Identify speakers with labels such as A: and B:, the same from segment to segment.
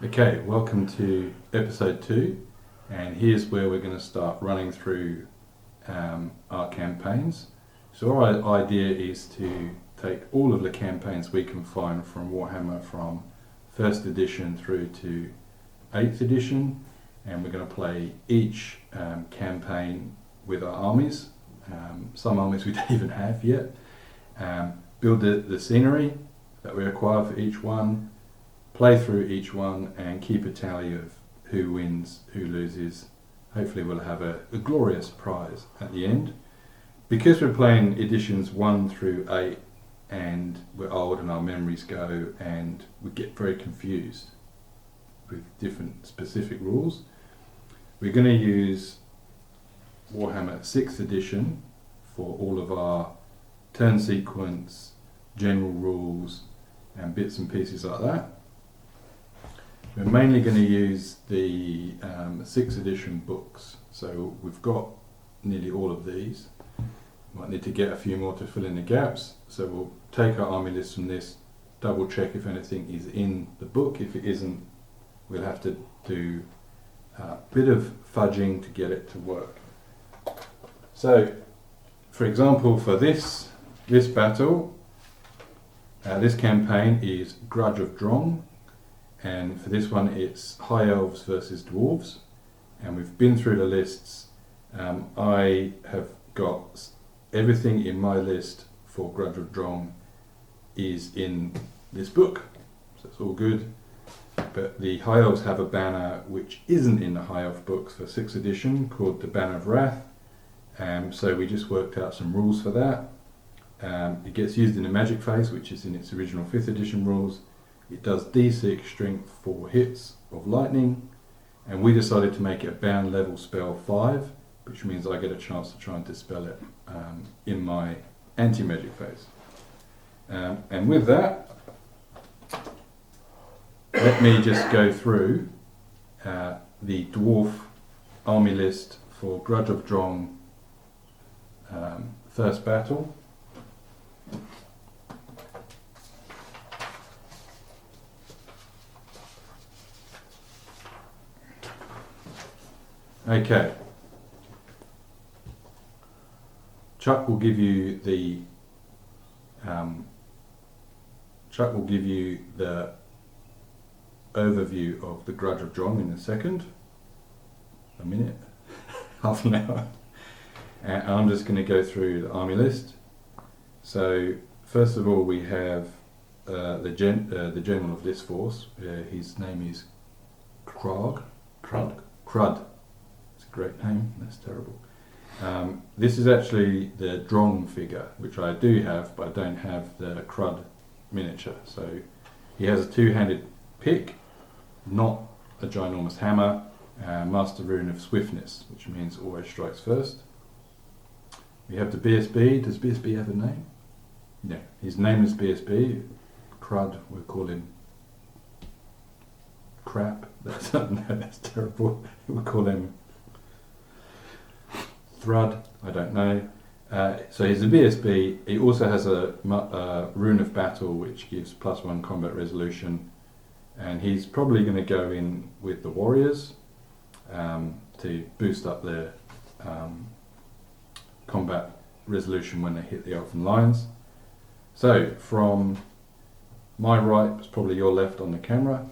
A: Okay, welcome to episode 2, and here's where we're going to start running through our campaigns. So our idea is to take all of the campaigns we can find from Warhammer from 1st edition through to 8th edition, and we're going to play each campaign with our armies. Some armies we don't even have yet. Build the scenery that we acquire for each one, play through each one and keep a tally of who wins, who loses. Hopefully we'll have a glorious prize at the end. Because we're playing editions 1 through 8 and we're old and our memories go and we get very confused with different specific rules, we're going to use Warhammer 6th edition for all of our turn sequence, general rules and bits and pieces like that. We're mainly going to use the 6th edition books, so we've got nearly all of these. Might need to get a few more to fill in the gaps, so we'll take our army list from this, double check if anything is in the book. If it isn't, we'll have to do a bit of fudging to get it to work. So, for example, for this battle, this campaign is Grudge of Drong. And for this one it's High Elves versus Dwarves, and we've been through the lists. I have got everything in my list for Grudge of Drong is in this book, so it's all good. But the High Elves have a banner which isn't in the High Elf books for 6th edition called the Banner of Wrath, so we just worked out some rules for that. It gets used in the magic phase, which is in its original 5th edition rules. It does D6 strength for hits of lightning, and we decided to make it a bound level spell 5, which means I get a chance to try and dispel it in my anti-magic phase. And with that, let me just go through the dwarf army list for Grudge of Drong first battle. Okay. Chuck will give you the overview of the Grudge of Drong in a minute, half an hour, and I'm just going to go through the army list. So first of all, we have the general of this force. His name is Crud. Great name, that's terrible. This is actually the Drong figure, which I do have, but I don't have the Crud miniature. So he has a two-handed pick, not a ginormous hammer, master rune of swiftness, which means always strikes first. We have the BSB. Does BSB have a name? No, his name is BSB. Crud, we'll call him Crap. That's terrible. We'll call him Thrud, I don't know. So he's a BSB. He also has a Rune of Battle, which gives +1 combat resolution, and he's probably going to go in with the warriors to boost up their combat resolution when they hit the elfin lines. So from my right, it's probably your left on the camera,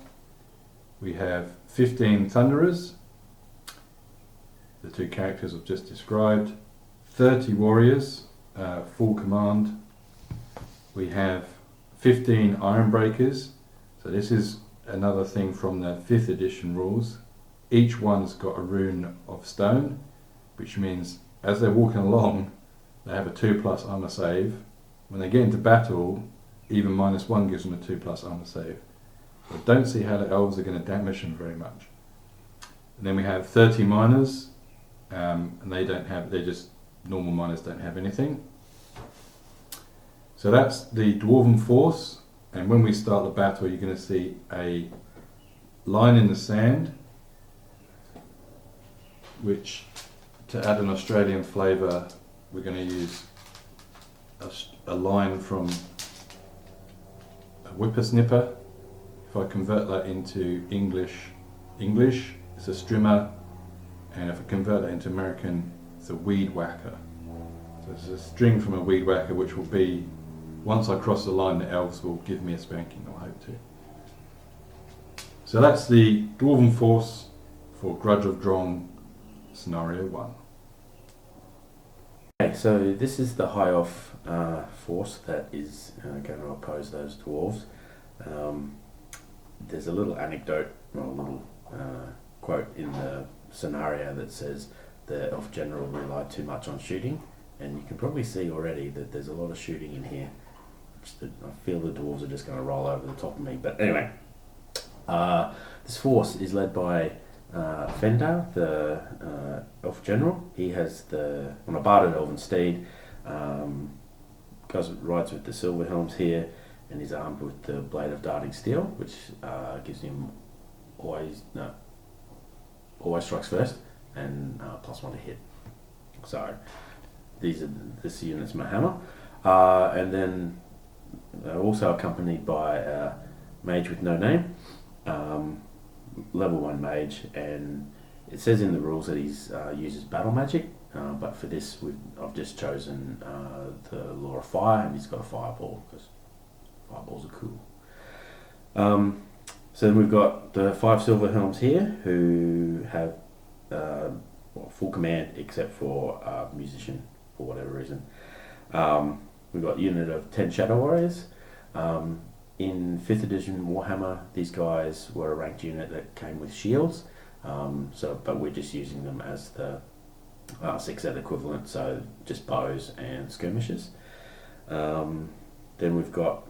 A: we have 15 Thunderers, the two characters I've just described, 30 warriors, full command. We have 15 Ironbreakers. So this is another thing from the 5th edition rules. Each one's got a rune of stone, which means as they're walking along, they have a 2+ armor save. When they get into battle, even -1 gives them a 2+ armor save. I don't see how the elves are going to damage them very much. And then we have 30 miners. And they're just normal miners, don't have anything. So that's the dwarven force, and when we start the battle you're going to see a line in the sand, which, to add an Australian flavour, we're going to use a line from a whippersnipper if I convert that into English, it's a strimmer, and if I convert that into American, it's a weed whacker. So it's a string from a weed whacker, which will be, once I cross the line, the elves will give me a spanking, I hope to. So that's the Dwarven Force for Grudge of Drong Scenario 1.
B: Okay, so this is the High Elf force that is going to oppose those dwarves. There's a little anecdote, or a little quote in the scenario that says the elf general relied too much on shooting, and you can probably see already that there's a lot of shooting in here. I feel the dwarves are just going to roll over the top of me, but anyway, this force is led by Fendar, the elf general. He has on a barded elven steed, rides with the silver helms here, and he's armed with the blade of darting steel, which gives him always strikes first and +1 to hit. So this unit's my hammer, and then they're also accompanied by a mage with no name, level 1 mage, and it says in the rules that he uses battle magic, but for this I've just chosen the Law of Fire, and he's got a fireball because fireballs are cool. So then we've got the 5 silver helms here who have full command except for musician for whatever reason. We've got a unit of 10 Shadow Warriors. In 5th edition Warhammer, these guys were a ranked unit that came with shields, but we're just using them as the 6th equivalent, so just bows and skirmishers. Then we've got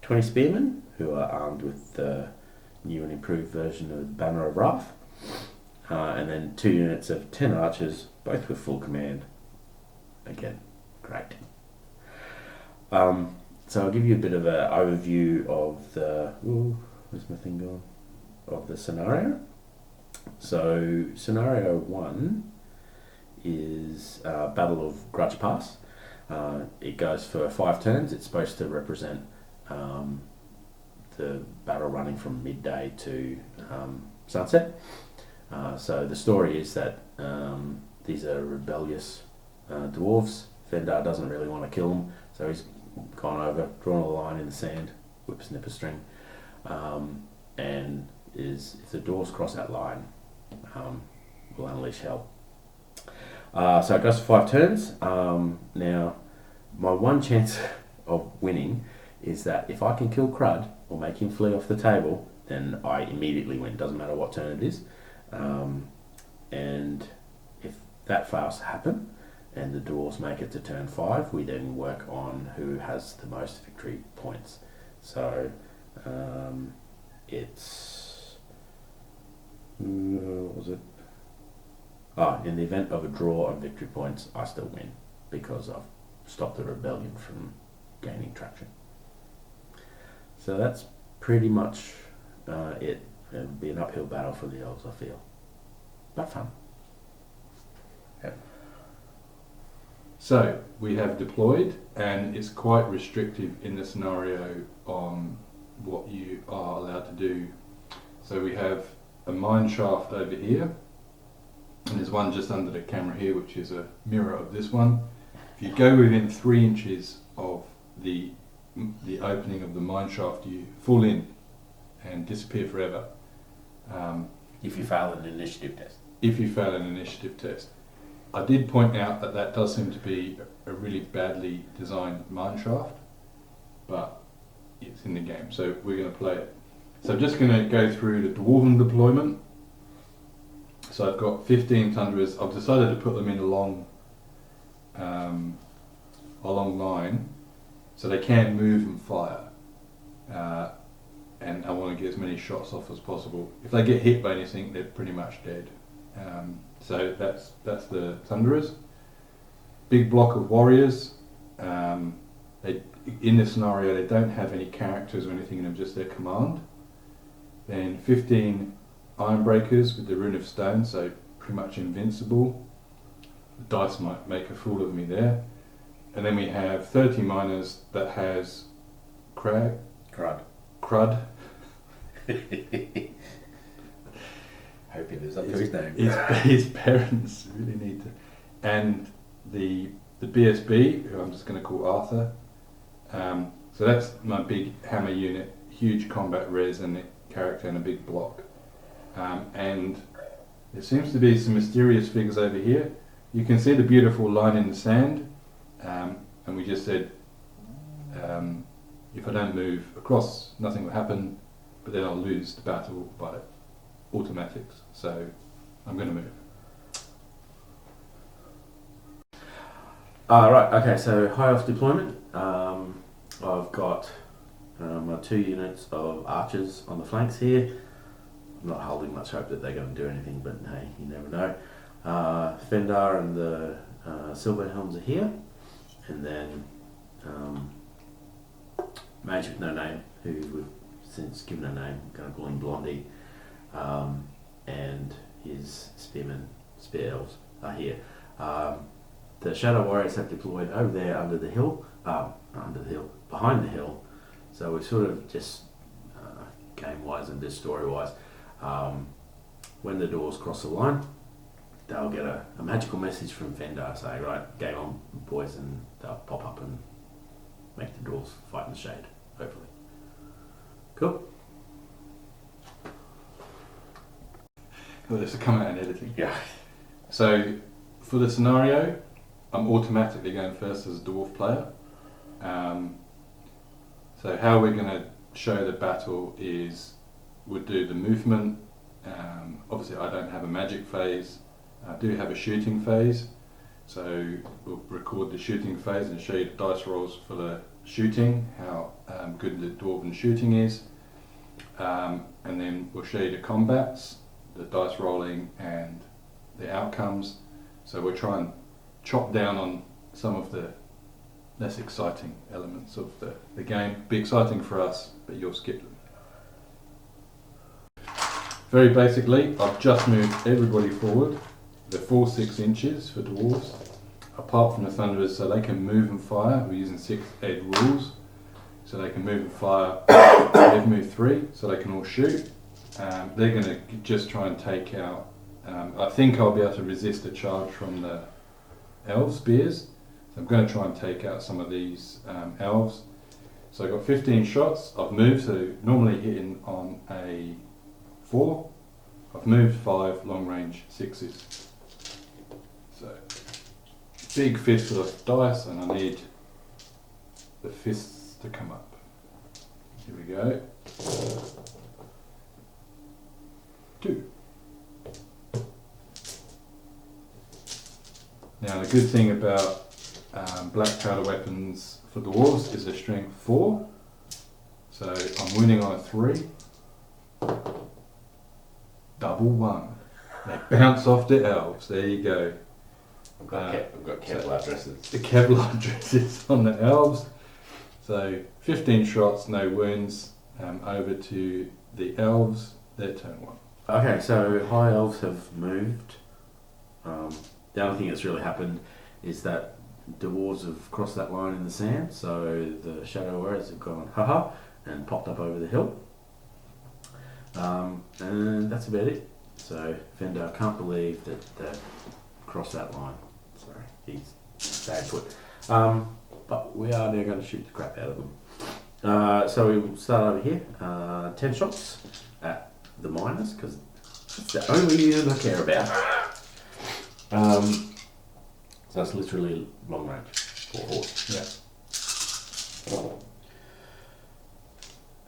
B: 20 spearmen who are armed with the new and improved version of Banner of Wrath, and then 2 units of 10 archers, both with full command. Again, great. So I'll give you a bit of an overview of where's my thing gone? Of the scenario. So scenario 1 is Battle of Grudge Pass. It goes for 5 turns. It's supposed to represent the battle running from midday to sunset. So the story is that these are rebellious dwarves. Fendar doesn't really want to kill them, so he's gone over, drawn a line in the sand, whippersnipper string, and if the dwarves cross that line, will unleash hell. So it goes for 5 turns. Now, my one chance of winning is that if I can kill Crud or make him flee off the table, then I immediately win. Doesn't matter what turn it is. And if that fails to happen, and the dwarves make it to turn 5, we then work on who has the most victory points. So it's what was it? In the event of a draw on victory points, I still win because I've stopped the rebellion from gaining traction. So that's pretty much it. It'll be an uphill battle for the elves, I feel, but fun.
A: Yeah. So we have deployed, and it's quite restrictive in the scenario on what you are allowed to do. So we have a mine shaft over here, and there's one just under the camera here, which is a mirror of this one. If you go within 3 inches of the opening of the mine shaft, you fall in and disappear forever.
B: If you fail an initiative test.
A: If you fail an initiative test. I did point out that does seem to be a really badly designed mine shaft, but it's in the game, so we're going to play it. So I'm just going to go through the Dwarven deployment. So I've got 15 Tundras. I've decided to put them in a long line, so they can move and fire. And I want to get as many shots off as possible. If they get hit by anything, they're pretty much dead. So that's the Thunderers. Big block of warriors. In this scenario, they don't have any characters or anything in them, just their command. Then 15 Ironbreakers with the Rune of Stone, so pretty much invincible. The dice might make a fool of me there. And then we have 30 Miners that has Crud. Crud.
B: Hope he lives up to his name.
A: His parents really need to. And the BSB, who I'm just going to call Arthur. So that's my big hammer unit, huge combat res and character and a big block. And there seems to be some mysterious figures over here. You can see the beautiful line in the sand, and we just said if I don't move across, nothing will happen, but then I'll lose the battle by automatics. So I'm going to move.
B: Right, okay, so high elf deployment. I've got my 2 units of archers on the flanks here. I'm not holding much hope that they're going to do anything, but hey, you never know. Fendar and the Silver Helms are here, and then Mage with no name, who we've since given a name, going to call him Blondie, and his spearmen, spear elves, are here. The Shadow Warriors have deployed over there under the hill, behind the hill. So we're sort of just game-wise and just story-wise. When the doors cross the line, they'll get a magical message from Fendar saying, right, game on, boys, and they'll pop up and make the doors fight in the shade, hopefully. Cool.
A: Well, this will come out in editing.
B: Yeah.
A: So for the scenario, I'm automatically going first as a dwarf player. So how we're going to show the battle is we'll do the movement. Obviously I don't have a magic phase. I do have a shooting phase. So we'll record the shooting phase and show you the dice rolls for the shooting, how good the dwarven shooting is. And then we'll show you the combats, the dice rolling and the outcomes. So we'll try and chop down on some of the less exciting elements of the game. Be exciting for us, but you'll skip them. Very basically, I've just moved everybody forward. The full 6 inches for dwarves, apart from the Thunderers, so they can move and fire. We're using 6 ed rules, so they can move and fire. They've moved 3, so they can all shoot. They're going to just try and take out. I think I'll be able to resist a charge from the elf spears. So I'm going to try and take out some of these elves. So I've got 15 shots. I've moved, so normally hitting on a 4. I've moved 5 long range 6s. So big fistful of dice, and I need the fists to come up. Here we go. 2. Now the good thing about black powder weapons for dwarves is a strength 4. So I'm winning on a 3. Double 1. They bounce off the elves. There you go.
B: I've got Kevlar dresses.
A: The Kevlar dresses on the elves. So 15 shots, no wounds. Over to the elves. Their turn 1.
B: Okay, so high elves have moved. The only thing that's really happened is that dwarves have crossed that line in the sand, so the Shadow Warriors have gone haha and popped up over the hill. And that's about it. So Fendar can't believe that they've crossed that line. Sorry, he's bad put. But we are now going to shoot the crap out of them. So we will start over here. 10 shots at the miners, because it's the only unit I care about. So it's literally long range for horse.
A: Yeah.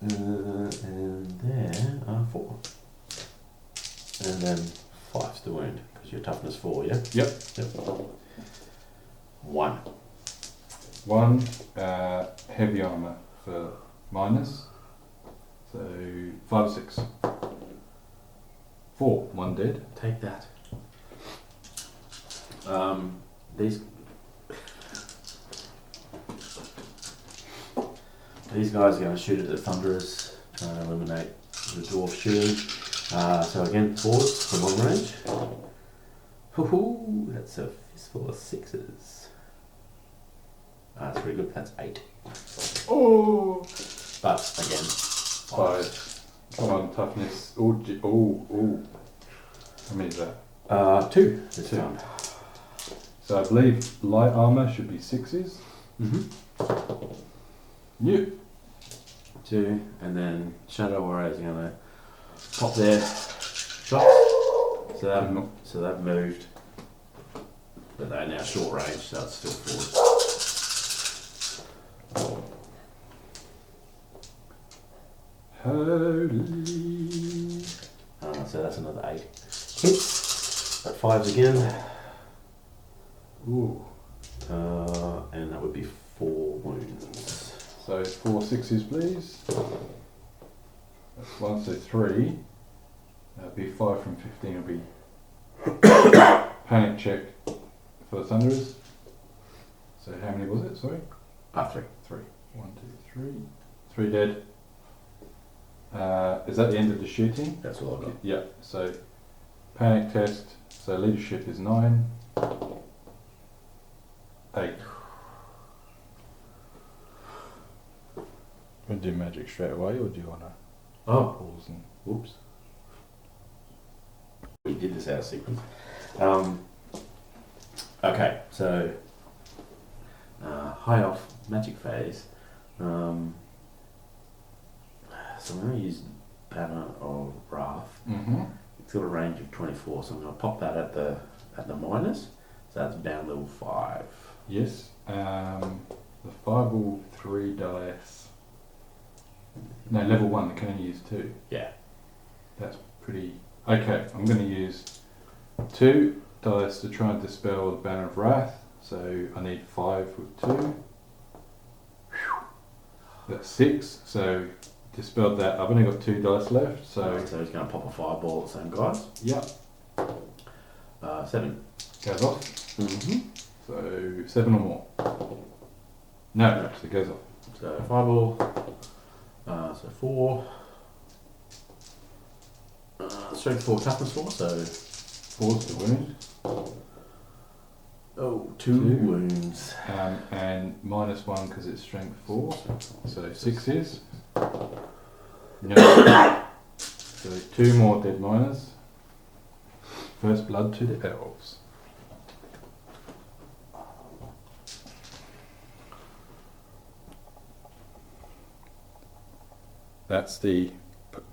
B: And there are 4. And then 5's the wound, because your toughness 4, yeah?
A: Yep.
B: 1.
A: 1 heavy armour for minus. So 5 or 6. 4. 1 dead.
B: Take that. These guys are going to shoot at the Thunderers, trying to eliminate the dwarf shooting. So again, 4s for long range. Hoo-hoo, that's a fistful of 6s. That's pretty good, that's 8.
A: Oh!
B: But again,
A: 5. Come on, toughness. Oh. How many is that?
B: 2 this
A: 2.
B: time.
A: So I believe light armour should be 6s. Yep.
B: 2, and then Shadow Warriors are going to pop their shots. So that moved. But they're now short range, so it's still forward.
A: Holy.
B: So that's another 8 hits. At 5s again.
A: Ooh.
B: And that would be 4 wounds.
A: So 4 6s, please. That's 1, so 3. That'd be 5 from 15. It'll be panic check for the Thunderers. So how many was it? Sorry.
B: 3.
A: 3. 1, 2, 3. 3 dead. Is that the end of the shooting?
B: That's all I've got.
A: Yeah. So panic test. So leadership is 9. 8. Want to do magic straight away, or do you want to pause and?
B: Whoops. We did this out of sequence. Okay, so high off magic phase. So I'm going to use Banner of Wrath. It's got a range of 24, so I'm going to pop that at the minus. So that's bound level 5.
A: Yes. The 5 will 3 dice. No, level 1. They can only use 2.
B: Yeah.
A: That's pretty. Okay, I'm going to use 2 dice to try and dispel the Banner of Wrath. So I need 5 with 2. That's 6. So dispelled that. I've only got 2 dice left. So
B: he's going to pop a fireball at the same guys.
A: Yep.
B: 7
A: Goes off. So 7 or more. No, so it goes off.
B: So fireball. So 4. Strength 4, toughness 4. So
A: 4's the wound.
B: 2 wounds.
A: And -1 because it's strength 4. So 6 is. No. So 2 more dead miners. First blood to the elves. That's the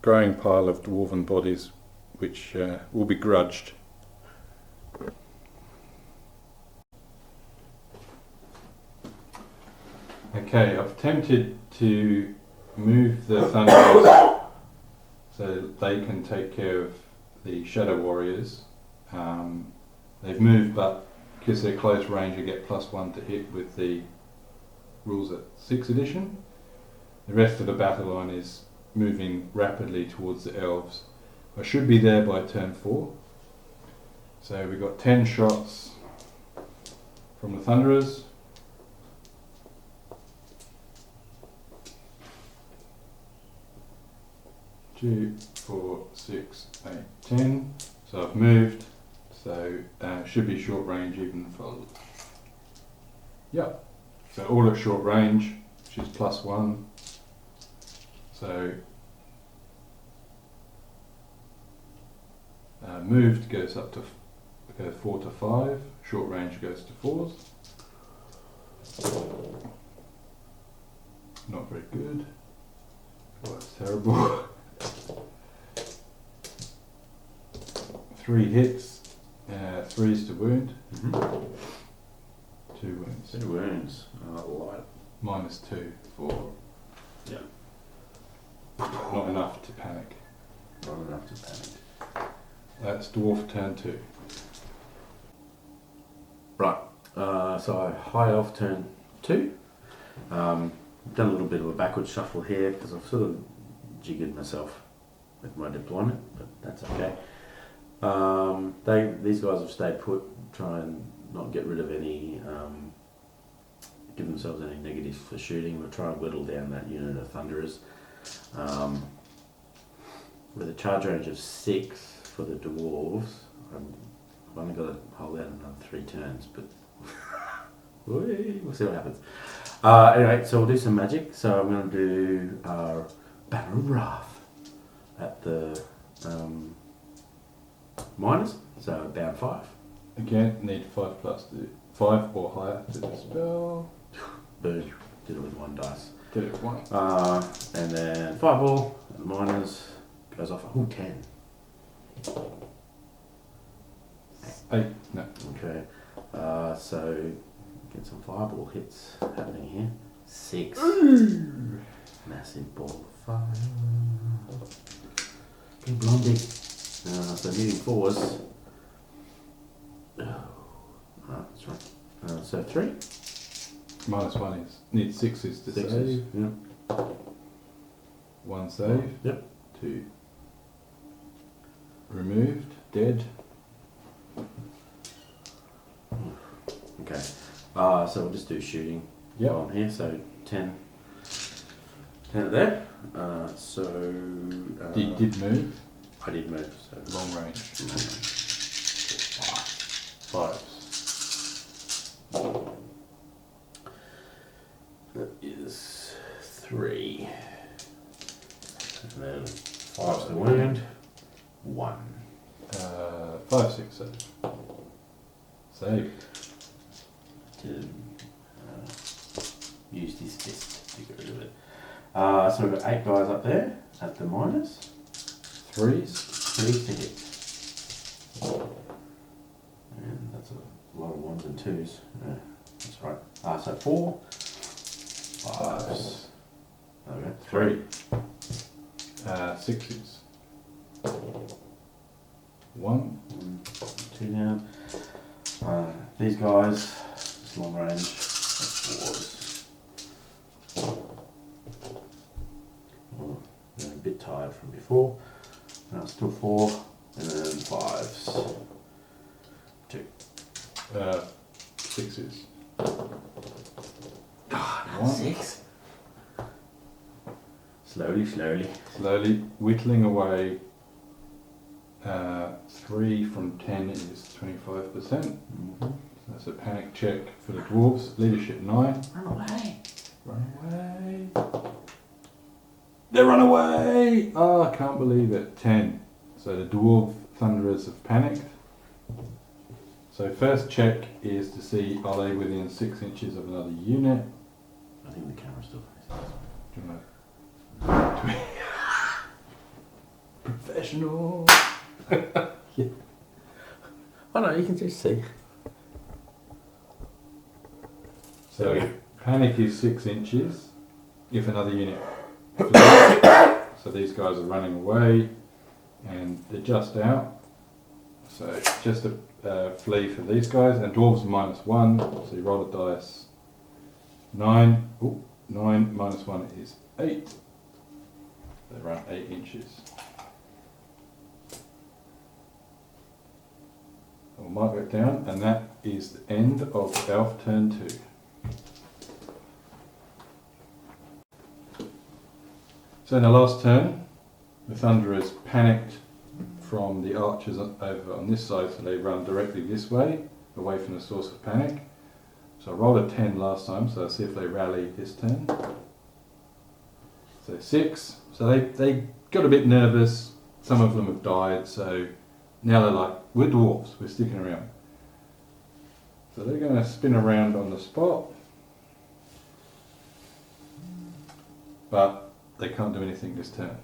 A: growing pile of dwarven bodies which will be grudged. Okay, I've attempted to move the Thunderers so they can take care of the Shadow Warriors. They've moved, but because they're close range, you get +1 to hit with the rules at 6th edition. The rest of the battle line is moving rapidly towards the elves. I should be there by turn 4. So we've got 10 shots from the Thunderers. Two, 4, 6, 8, 10. So I've moved. So should be short range even for. Yep. So all at short range, which is +1. So moved goes up to 4 to 5. Short range goes to 4s. Not very good. Oh, that's terrible. 3 hits, 3s to wound. 2 wounds.
B: 2 wounds. Light.
A: -2 for.
B: Yeah.
A: Not enough to panic.
B: Not enough to panic.
A: That's dwarf turn 2.
B: Right. So high elf turn 2. Done a little bit of a backward shuffle here because I've sort of jiggered myself with my deployment, but that's okay. These guys have stayed put, try and not get rid of any, give themselves any negatives for shooting. We'll try and whittle down that unit of Thunderers. With a charge range of 6 for the dwarves, I've only got to hold out another 3 turns, but we'll see what happens. Anyway, so we'll do some magic. So I'm going to do Banner of Wrath at the minors, so bound 5.
A: Again, need 5 plus to 5 or higher to dispel.
B: Boom, did it with 1 dice.
A: Did it 1.
B: And then Fireball at the minors goes off. Ooh, 10.
A: 8. No.
B: Okay, so get some Fireball hits happening here. 6. Massive ball of fire. Big blondie. So moving forwards. That's right. So 3.
A: -1 is need 6s to
B: 6s.
A: save.
B: Yep.
A: 1 save.
B: Yep.
A: 2 removed. Dead.
B: Okay. So we'll just do shooting
A: Yep.
B: on here. So 10. 10 there. So
A: You did move.
B: I did move. So
A: Long range. 5s.
B: that is 3. And then 5's the wound. 1.
A: 5, 6, 7. Save.
B: To use this fist to get rid of it. So we've got 8 guys up there at the minors.
A: 3s.
B: 3 to hit. And that's a lot of 1s and 2s. Yeah, that's right. So 4. 5s. There we go.
A: 3. 6s. 1.
B: 2 down. These guys, it's long range. That's 4s. Oh, they're a bit tired from before. Now it's still 4, and then 5s. 2.
A: 6s.
B: One. 6. Slowly.
A: Slowly whittling away. 3 from 10 is 25%. That's a panic check for the dwarves. Leadership 9.
B: Run away.
A: Run away. They run away! Oh, I can't believe it. 10. So the dwarf thunderers have panicked. So first check is to see are they within 6 inches of another unit.
B: I think the camera's still facing.
A: Do you know? Professional. Yeah.
B: Oh no, you can just see.
A: So panic is 6 inches. If another unit flees. So these guys are running away and they're just out. So just a flee for these guys. And dwarves are -1. So you roll a dice. 9. Ooh, 9 minus 1 is 8. They run 8 inches. I'll mark it down, and that is the end of elf turn 2. So in the last turn, the thunderers panicked from the archers over on this side, so they run directly this way, away from the source of panic. So I rolled a 10 last time, so I'll see if they rally this turn. So 6. So they got a bit nervous. Some of them have died, so now they're like, we're dwarves, we're sticking around. So they're going to spin around on the spot. But they can't do anything this turn.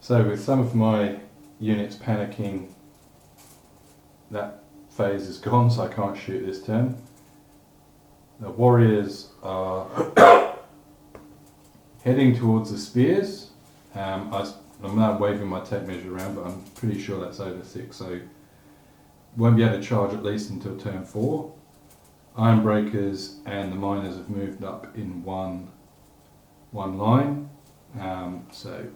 A: So with some of my units panicking, that phase is gone, so I can't shoot this turn. The warriors are heading towards the spears. I'm now waving my tape measure around, but I'm pretty sure that's over 6, so won't be able to charge at least until turn 4. Ironbreakers and the miners have moved up in one line, so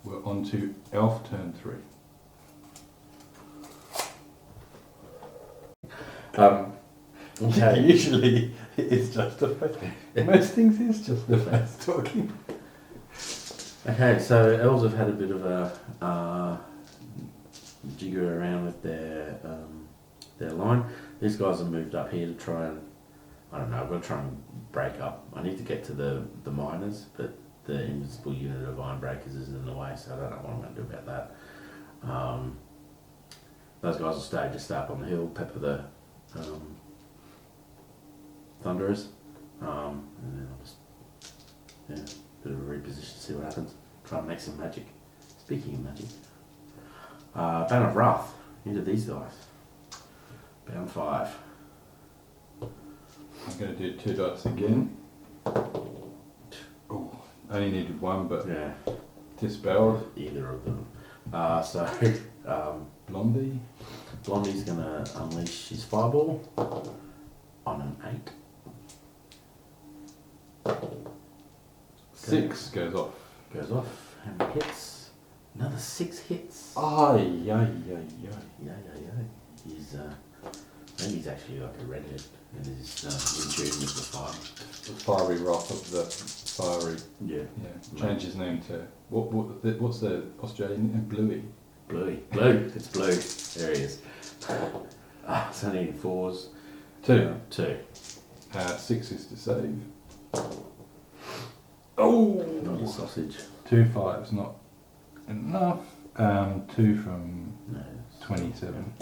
A: we're on to elf turn 3.
B: Okay.
A: Usually it's just the face. Most things is just the face talking.
B: Okay, so elves have had a bit of a jigger around with their line. These guys have moved up here to try and, I don't know, I've got to try and break up. I need to get to the miners, but the invisible unit of iron breakers is in the way, so I don't know what I'm going to do about that. Those guys will stay up on the hill, pepper the Thunderers, and then I'll just, bit of a reposition, see what happens. Try and make some magic. Speaking of magic, Banner of Wrath into these guys. Bound 5.
A: I'm going to do 2 dice again. Oh, only needed 1, but
B: Yeah,
A: dispelled.
B: either of them.
A: Blondie.
B: Blondie's going to unleash his fireball on an 8.
A: 6 goes off.
B: Goes off. How many hits? Another 6 hits.
A: Ay.
B: Yeah. He's maybe he's actually like a redhead and he's in tune with the fire.
A: The fiery wrath of the fiery.
B: Yeah.
A: Change his name to what's the Australian name? Bluey.
B: Blue. It's blue. There he is. It's only in 4s.
A: 2.
B: 2.
A: 6 is to save. Oh!
B: Not a sausage.
A: 2 5s, not enough. 2 from
B: No.
A: 27.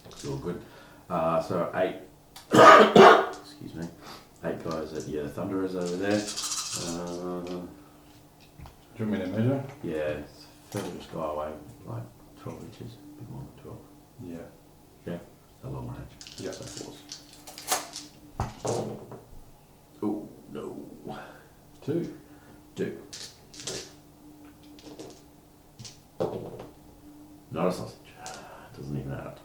B: It's all good. So 8. Excuse me. 8 guys at Thunderers over there.
A: Do you want me to measure?
B: Yeah, it's further sky away, like 12 inches, a bit more than 12.
A: Yeah.
B: A long range.
A: Yeah.
B: So 4s. Oh, no.
A: 2.
B: 2. Not a sausage. Doesn't even add up to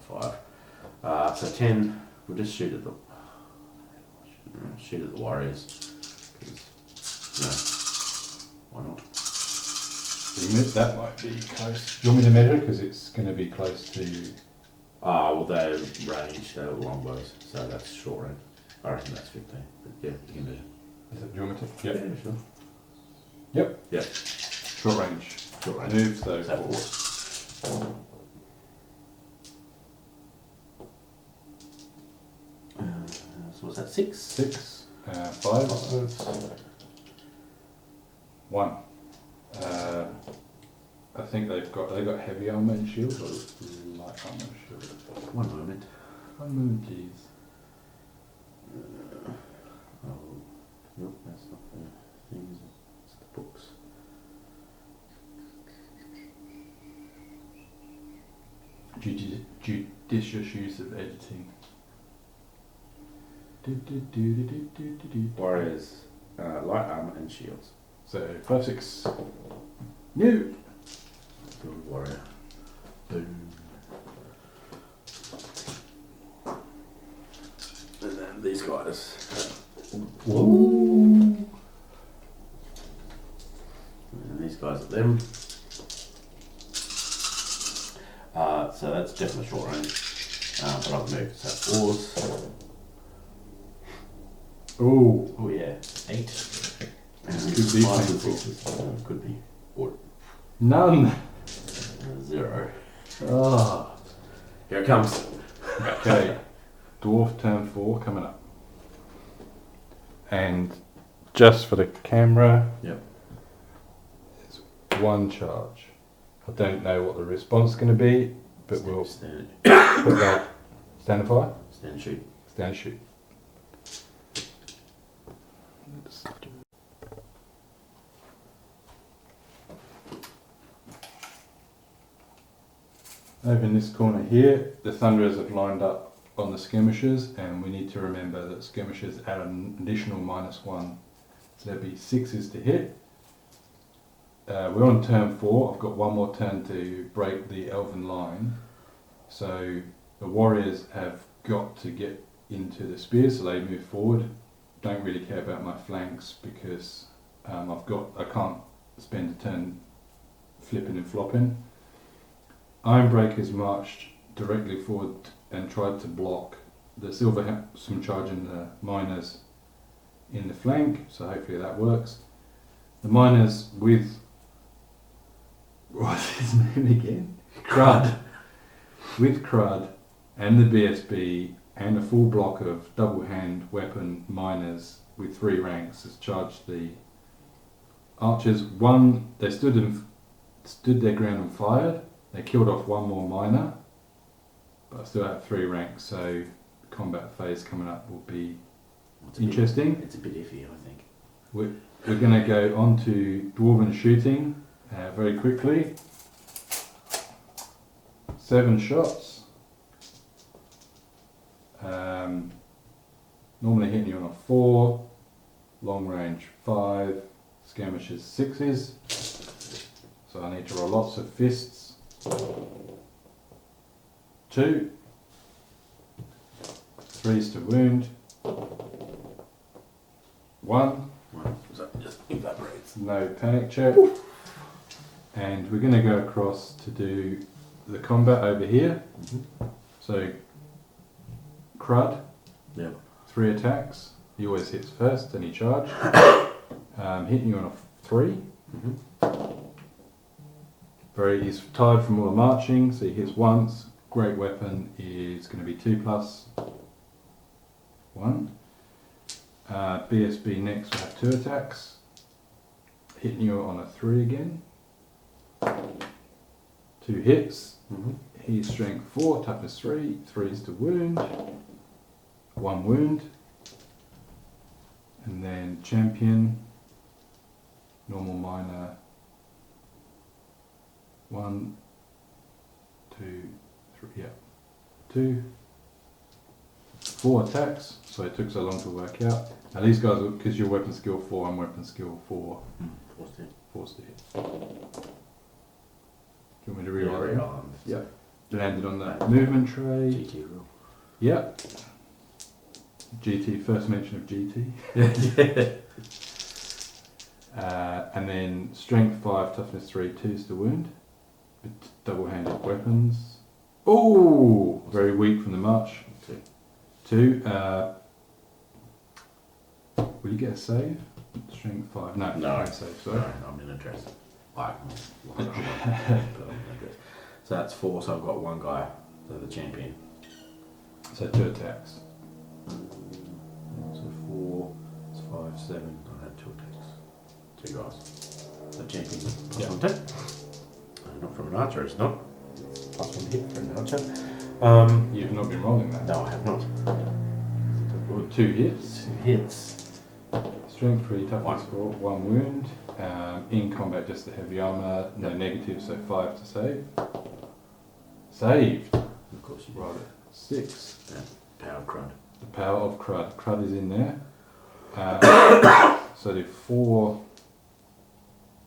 B: 5. So 10. We'll just shoot at the Warriors. Because, why not?
A: That might be close. Do you want me to measure? Because it's going to be close to.
B: Well, they're range, they're longbows, so that's short range. I reckon that's 15. But yeah, you can measure.
A: Do you want me to? Yep.
B: Yeah, sure.
A: Yep.
B: Yep.
A: Short range.
B: Short range.
A: Move those
B: So
A: forward.
B: 4. So what's that, 6?
A: 6. 5. 1. I think they've got heavy armor and shield or light armor and shield.
B: 1 moment.
A: 1 moment, please.
B: Nope, that's not the things, it's the books.
A: Judicious use of editing.
B: Warriors, light armor and shields.
A: So 5, 6. New.
B: Build warrior. Boom. And then these guys.
A: Ooh.
B: And these guys at them. So that's definitely short range. But I've moved. So 4s.
A: Oh.
B: Oh yeah. 8.
A: Could be
B: 5 and
A: painful.
B: 6s. Could be. Or
A: None.
B: 0.
A: Oh.
B: Here it comes.
A: Okay. Dwarf turn 4 coming up. And just for the camera.
B: Yep.
A: It's 1 charge. I don't know what the response is going to be, but we'll
B: stand,
A: put that. Stand and fire?
B: stand and shoot.
A: Stand and shoot. Over in this corner here, the Thunderers have lined up on the skirmishers, and we need to remember that skirmishers add an additional -1. So there'll be 6s to hit. We're on turn 4. I've got 1 more turn to break the elven line. So the warriors have got to get into the spears, so they move forward. Don't really care about my flanks because I can't spend a turn flipping and flopping. Ironbreakers marched directly forward and tried to block the Silverham charging the miners in the flank, so hopefully that works. The miners with what's his name again? Crud. With Crud and the BSB and a full block of double hand weapon miners with 3 ranks has charged the archers. One, they stood their ground and fired. They killed off 1 more miner, but I still have 3 ranks, so combat phase coming up will be interesting.
B: It's a bit iffy, I think.
A: We're going to go on to dwarven shooting very quickly. 7 shots. Normally hitting you on a 4, long range 5, skirmishes 6s. So I need to roll lots of fists. 2, 3s to wound. 1.
B: So just evaporates.
A: No panic check. And we're going to go across to do the combat over here. So Crud,
B: Yep.
A: 3 attacks. He always hits first, then he charge. Hitting you on a 3. He's tired from all the marching, so he hits once. Great weapon is going to be 2+1. BSB next will have 2 attacks. Hitting you on a 3 again. 2 hits. He's strength 4, toughness 3, 3s to wound. 1 wound. And then champion, normal miner. 1, 2, 3, yeah. 2, 4 attacks, so it took so long to work out. Now these guys, because you're weapon skill 4 and weapon skill 4, forced to hit. Do you want me to reroll it? Yeah. Landed on the movement tray.
B: GT rule.
A: Yeah. GT, first mention of GT. And then strength 5, toughness 3, 2s to wound. With double-handed weapons. Oh, very weak from the march. 2. Will you get a save? Strength 5. No, no save. Sorry.
B: No, I'm in a dress. So that's 4. So I've got 1 guy, so the champion.
A: So 2 attacks.
B: So 4, it's 5, 7. I had 2 attacks. 2 guys. The champion plus 1 attack. Not from an archer, it's not. Plus 1 hit for an archer.
A: You've not been rolling that?
B: No, I have not.
A: 2 hits.
B: 2 hits.
A: Strength 3, toughness 4, 1 wound. In combat, just the heavy armour, no negative, so 5 to save. Saved.
B: Of course you
A: Right, 6.
B: Yeah. Power of Crud.
A: The power of Crud. Crud is in there. So do 4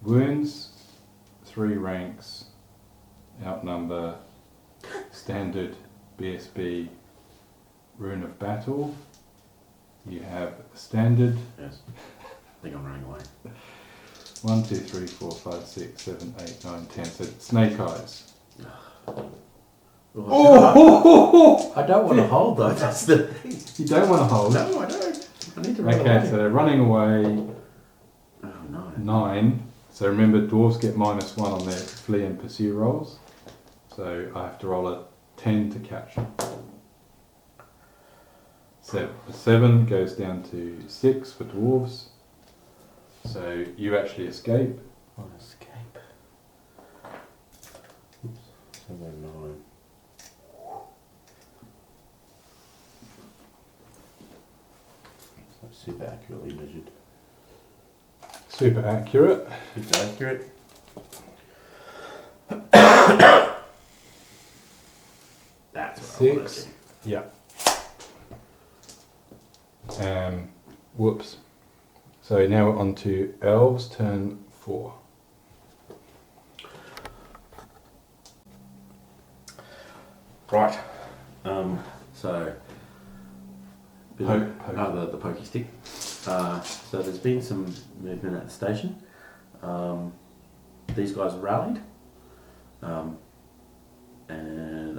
A: wounds, 3 ranks, outnumber, standard BSB rune of battle. You have standard.
B: Yes. I think I'm running away.
A: 1, 2, 3, 4, 5, 6, 7, 8, 9, 10. So snake eyes.
B: Oh! I don't want to hold though. That's the thing.
A: You don't want to hold.
B: No, I don't. I need to run away.
A: Okay, so they're running away.
B: Oh no.
A: 9. So remember, dwarves get -1 on their flee and pursue rolls. So I have to roll a 10 to catch them. 7 goes down to 6 for dwarves. So you actually escape.
B: I'll escape. Oops. 7, 9. That's super accurately measured.
A: Super accurate.
B: Super accurate. That's what I want to
A: 6.
B: do.
A: Yeah. Whoops. So now we're on to elves, turn 4.
B: Right. So bit of-
A: Poke.
B: the pokey stick. So there's been some movement at the station. These guys rallied, and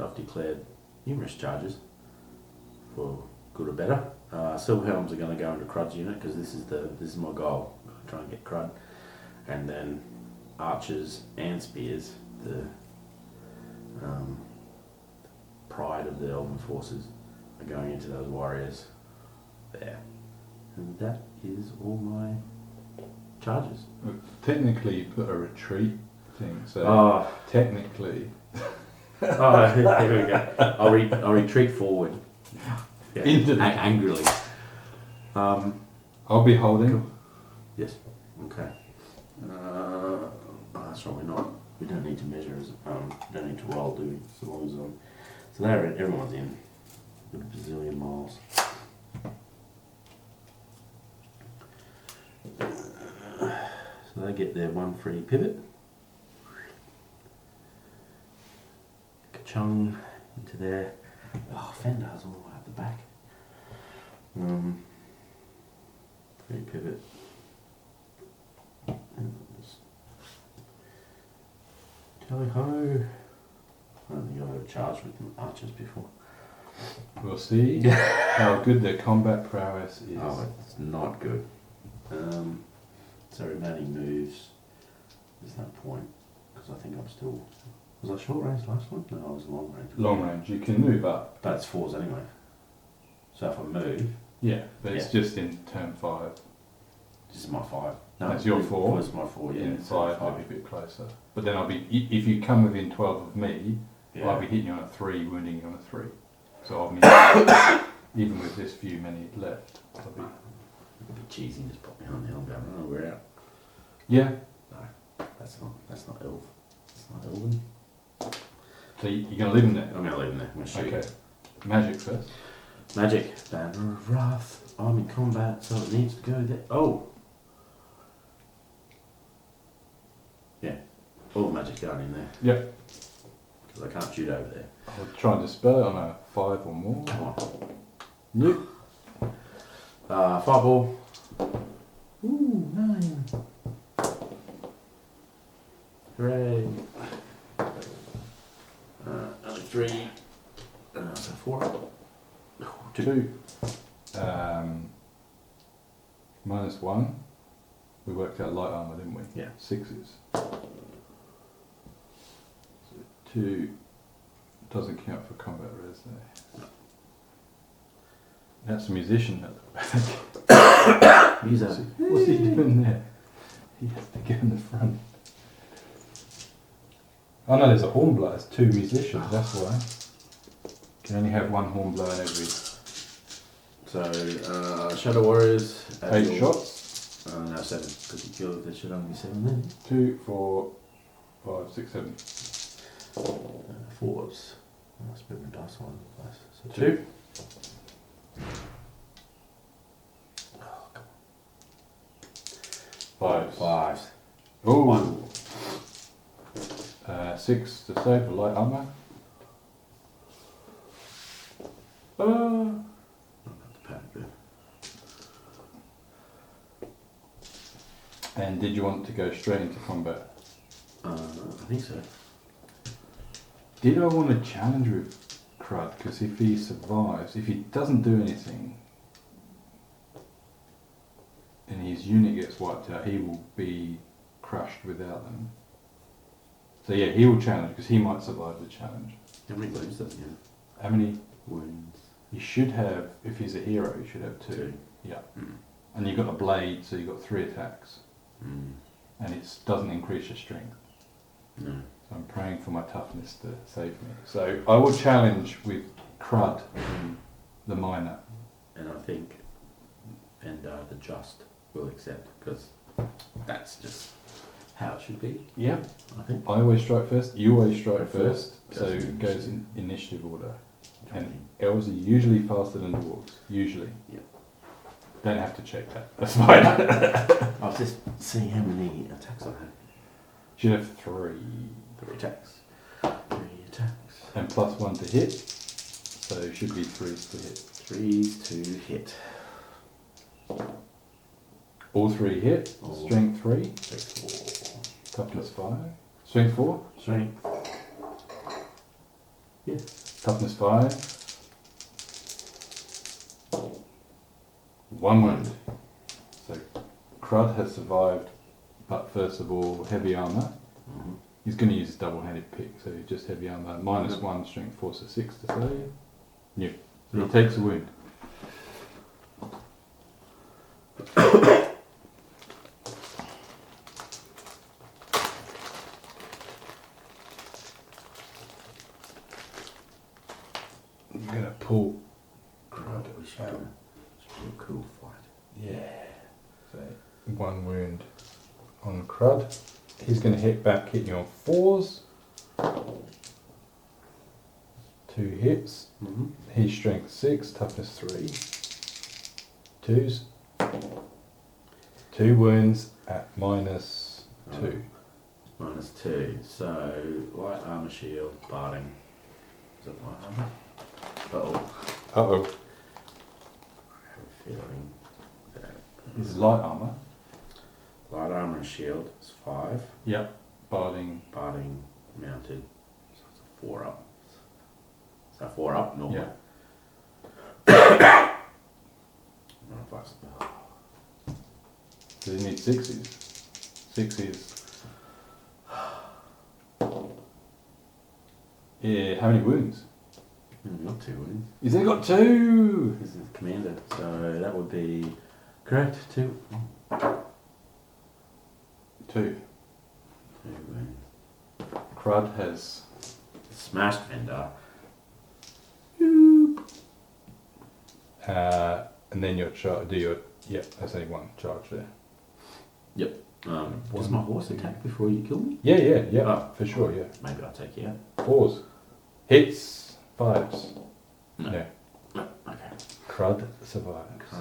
B: I've declared numerous charges for good or better. Silver Helms are going to go into Crud's unit because this is my goal. I'm going to try and get Crud, and then archers and spears, the pride of the Elven forces, are going into those warriors there. And that is all my charges.
A: Technically, you put a retreat thing, so
B: Oh,
A: technically,
B: there we go. I'll retreat forward. Yeah.
A: Into the-
B: Angrily.
A: I'll be holding.
B: Yes. Okay. That's right. We don't need to measure. We don't need to roll, do we? So long as so there, everyone's in. A bazillion miles. So they get their one free pivot. Ka-chung into there. Oh, Fendar's all the way at the back. Free pivot. Tally ho. I don't think I've ever charged with archers before.
A: We'll see how good their combat prowess is.
B: Oh, it's not good. So remaining moves. There's no point because I think I'm still. Was I short range last one? No, I was long range.
A: Long range, you can move up.
B: But it's 4s anyway. So if I move,
A: Yeah, but it's just in turn 5.
B: this is my 5. No,
A: That's your 4.
B: It's my 4. Yeah,
A: In
B: it's
A: 5, I'll be a bit closer. But then I'll be, if you come within 12 of me,
B: Yeah.
A: I'll be hitting you on a 3, wounding you on a 3. So I'll be, even with this few many left, I'll be.
B: A bit cheesy and just pop me on the hill and go, oh, we're out.
A: Yeah.
B: No, that's not elf. It's not elven.
A: So you're going to leave them there?
B: I'm going to leave him there. I'm going to shoot.
A: Okay. Magic first.
B: Magic. Banner of Wrath. I'm in combat, so it needs to go there. Oh! Yeah. All the magic's going in there.
A: Yep.
B: Because I can't shoot over there.
A: I'll try and dispel it on a 5 or more.
B: Come on.
A: Nope.
B: Fireball. Ooh, 9. Hooray. Only 3. So 4.
A: 2. -1. We worked out light armor, didn't we?
B: Yeah.
A: 6s. So 2 doesn't count for combat res there.
B: No.
A: That's a musician at the back.
B: He's a.
A: What's he doing there? He has to get in the front. Oh no, there's a horn blower. It's 2 musicians, that's why. Can only have 1 horn blower in every.
B: So, Shadow Warriors.
A: 8 shots.
B: No, 7. Because you killed, there should only be 7 then.
A: 2, 4, 5, 6, 7.
B: 4s. I split my dice one. So
A: 2.
B: Oh, come
A: 5.
B: on. 5s.
A: Ooh.
B: 1.
A: 6 to save for light armor.
B: Not the panic bit.
A: And did you want to go straight into combat?
B: I think so.
A: Did I want to challenge with Crud? Because if he survives, if he doesn't do anything, and his unit gets wiped out, he will be crushed without them. So yeah, he will challenge because he might survive the challenge.
B: How many wounds does he have?
A: How many?
B: Wounds.
A: He should have, if he's a hero, he should have 2.
B: 2.
A: Yeah.
B: Mm.
A: And you've got a blade, so you've got 3 attacks.
B: Mm.
A: And it doesn't increase your strength.
B: No.
A: So I'm praying for my toughness to save me. So I will challenge with Crud, the miner.
B: And I think Vendar the Just will accept because that's just how it should be,
A: Yeah.
B: I think.
A: I always strike first, you always strike
B: Go
A: first,
B: first.
A: so
B: Goes in
A: it goes in initiative order. And elves are usually faster than dwarves, usually.
B: Yeah.
A: Don't have to check that, that's fine.
B: I was just seeing how many attacks I had.
A: Should have 3.
B: 3 attacks. 3 attacks.
A: And +1 to hit, so it should be 3s to hit.
B: 3s to hit.
A: All 3 hit,
B: All.
A: strength 3,
B: 6, 4.
A: toughness 5, strength 4,
B: Strength. Yeah.
A: toughness 5. 1 wound. So Crud has survived, but first of all, heavy armour.
B: Mm-hmm.
A: He's going to use his double-handed pick, so just heavy armour. -1, strength, force of 6 to save. Yep. He takes a wound. I'm gonna pull Crud
B: We should
A: out.
B: do a cool fight.
A: Yeah. So 1 wound on Crud. He's gonna hit back, hitting you on 4s. 2 hits.
B: Mm-hmm.
A: He's strength 6, toughness 3. 2s. 2 wounds at minus 2.
B: Minus 2. So, light armor, shield, barding. Is it light armor? Uh-oh.
A: Uh-oh.
B: I have a feeling that
A: This is light armour.
B: light armor and shield is 5.
A: Yep. Barding.
B: Barding mounted. So it's a 4 up. So 4 up, normal.
A: Yeah.
B: Not a plus.
A: Does he need 6s? 6s. Yeah, how many wounds?
B: Not 2 wounds.
A: He's only got 2!
B: This is commander, so that would be correct. 2.
A: 2.
B: 2 wounds.
A: Crud has...
B: Smashed Fender.
A: and then your charge, yep, that's only 1 charge there.
B: Does my horse attack before you kill me?
A: Yeah,
B: Oh.
A: for sure, yeah.
B: Maybe I'll take you out.
A: 4s. Hits. 5s.
B: No.
A: No.
B: No. Okay.
A: Crud survives.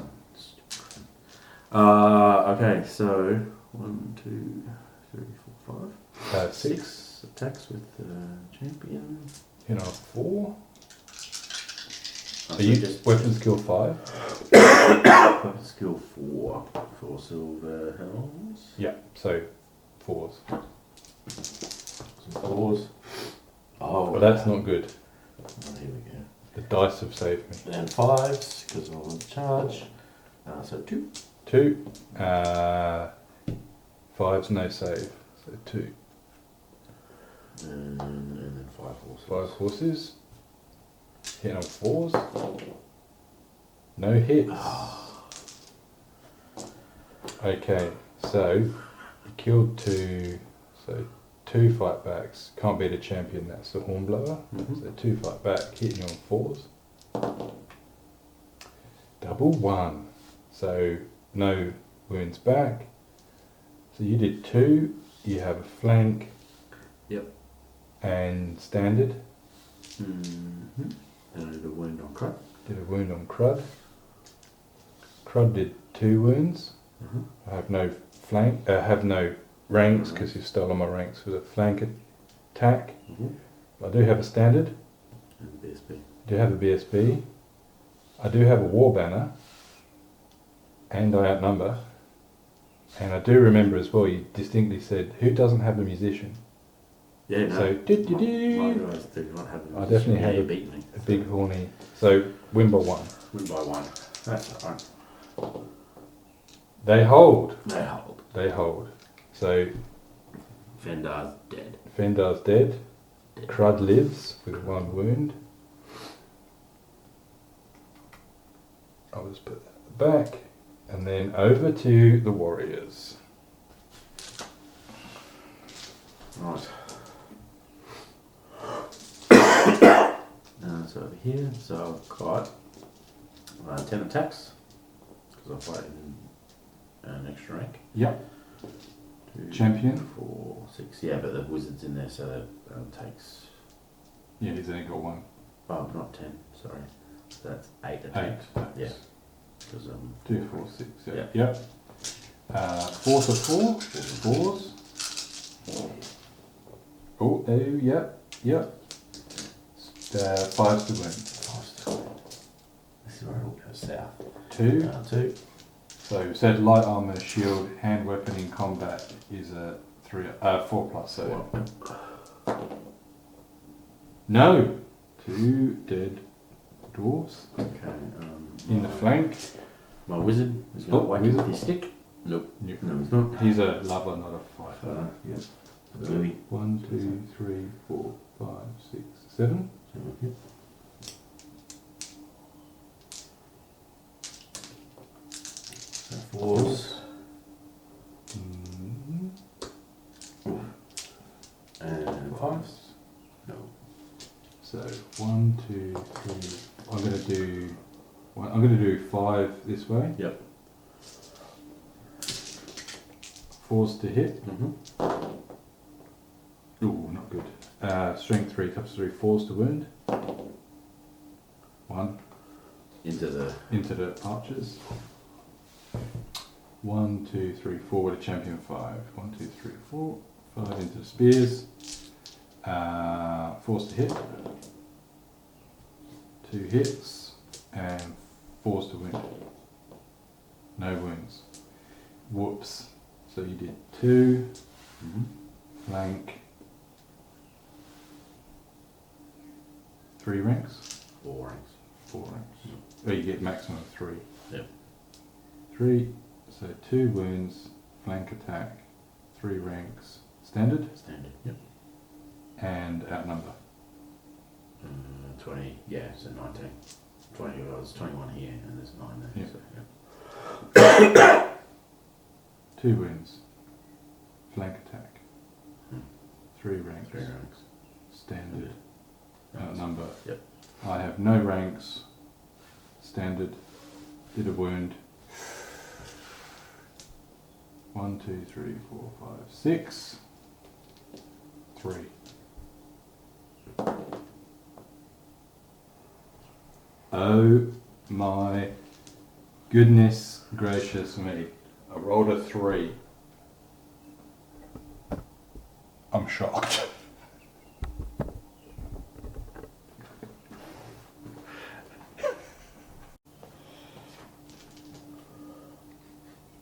B: Okay, so 1, 2, 3, 4, 5.
A: 6.
B: Attacks with the champion.
A: Hit on a 4.
B: Oh,
A: Are
B: so
A: you
B: just
A: weapon skill 5?
B: weapon skill 4 for silver helms?
A: Yeah, so 4s.
B: Some 4s. Oh,
A: Well, that's not good.
B: Oh, here we go.
A: The dice have saved me.
B: Then 5s because I want to charge. So 2.
A: 2. 5's no save, so 2.
B: And then 5 horses.
A: 5 horses. Hit on 4s. No hits. Okay, so you killed 2, so 2 fight backs. Can't beat a champion, that's the hornblower.
B: Mhm.
A: So 2 fight back, hitting you on 4s. Double 1. So no wounds back. So you did 2, you have a flank.
B: Yep.
A: And standard.
B: Mm-hmm. And I did a wound on Crud.
A: Did a wound on Crud. Crud did 2 wounds.
B: Mm-hmm.
A: I have no flank. Have no ranks because you've stolen my ranks with a flank attack.
B: Mm-hmm.
A: I do have a standard.
B: And BSB.
A: I do have a BSB. I do have a war banner. And I outnumber. And I do remember as well, you distinctly said, who doesn't have a musician?
B: Yeah, no.
A: So,
B: My guys do not have a
A: I definitely
B: yeah,
A: have
B: you beat me.
A: a big horny. So, win by 1.
B: Win by 1. That's alright.
A: They hold.
B: They hold.
A: They hold. So,
B: Fendar's dead.
A: Fendar's dead. Crud lives with 1 wound. I'll just put that back. And then over to the warriors.
B: Right. So over here, so I've got 10 attacks because I fight in an extra rank.
A: Yep.
B: 2,
A: Champion.
B: 4, 6. Yeah, but the wizard's in there, so that takes.
A: Yeah, he's only got 1.
B: Oh, not 10. Sorry. So that's 8
A: 8.
B: attacks. Yeah. Because
A: 2, 4, 6. Yeah.
B: Yeah.
A: Yep. 4 to 4. 4s. Oh, yep. Yep. 5 to win.
B: this is where it all goes south.
A: 2.
B: 2.
A: So you said light armor, shield, hand weapon in combat is a 4 plus. So no, 2 dead dwarves
B: Okay.
A: in the flank.
B: My wizard is
A: Oh,
B: going to whack him
A: wizard.
B: with his stick. Nope.
A: Yep.
B: No, he's not.
A: He's a lover, not a fighter.
B: Yeah.
A: So 1, 2, 3, 4, 5, 6, 7.
B: Fours. And fives. No.
A: So 1, 2, 3. I'm going to do 5 this way.
B: Yep.
A: Fours to hit.
B: Mm-hmm.
A: Ooh, not good. Strength 3, toughness 3, 4s to wound. 1
B: Into the
A: archers. 1, 2, 3, 4 with a champion 5. 1, 2, 3, 4. 5 into the spears. 4s to hit. 2 hits and 4s to wound. No wounds. Whoops. So you did 2. Flank. 3 ranks.
B: 4 ranks.
A: 4 ranks. Oh, you get maximum of 3.
B: Yep.
A: 3. So 2 wounds. Flank attack. 3 ranks. Standard.
B: Standard. Yep.
A: And outnumber.
B: 20. Yeah, so 19. 20. Well, there's 21 here, and there's 9 there.
A: Yep.
B: So, yeah.
A: 2 wounds. Flank attack. 3 ranks.
B: 3 ranks.
A: Standard. Outnumber.
B: Yep.
A: I have no ranks. Standard. Did a wound. 1, 2, 3, 4, 5, 6. 3. Oh my goodness gracious me. I rolled a 3. I'm shocked.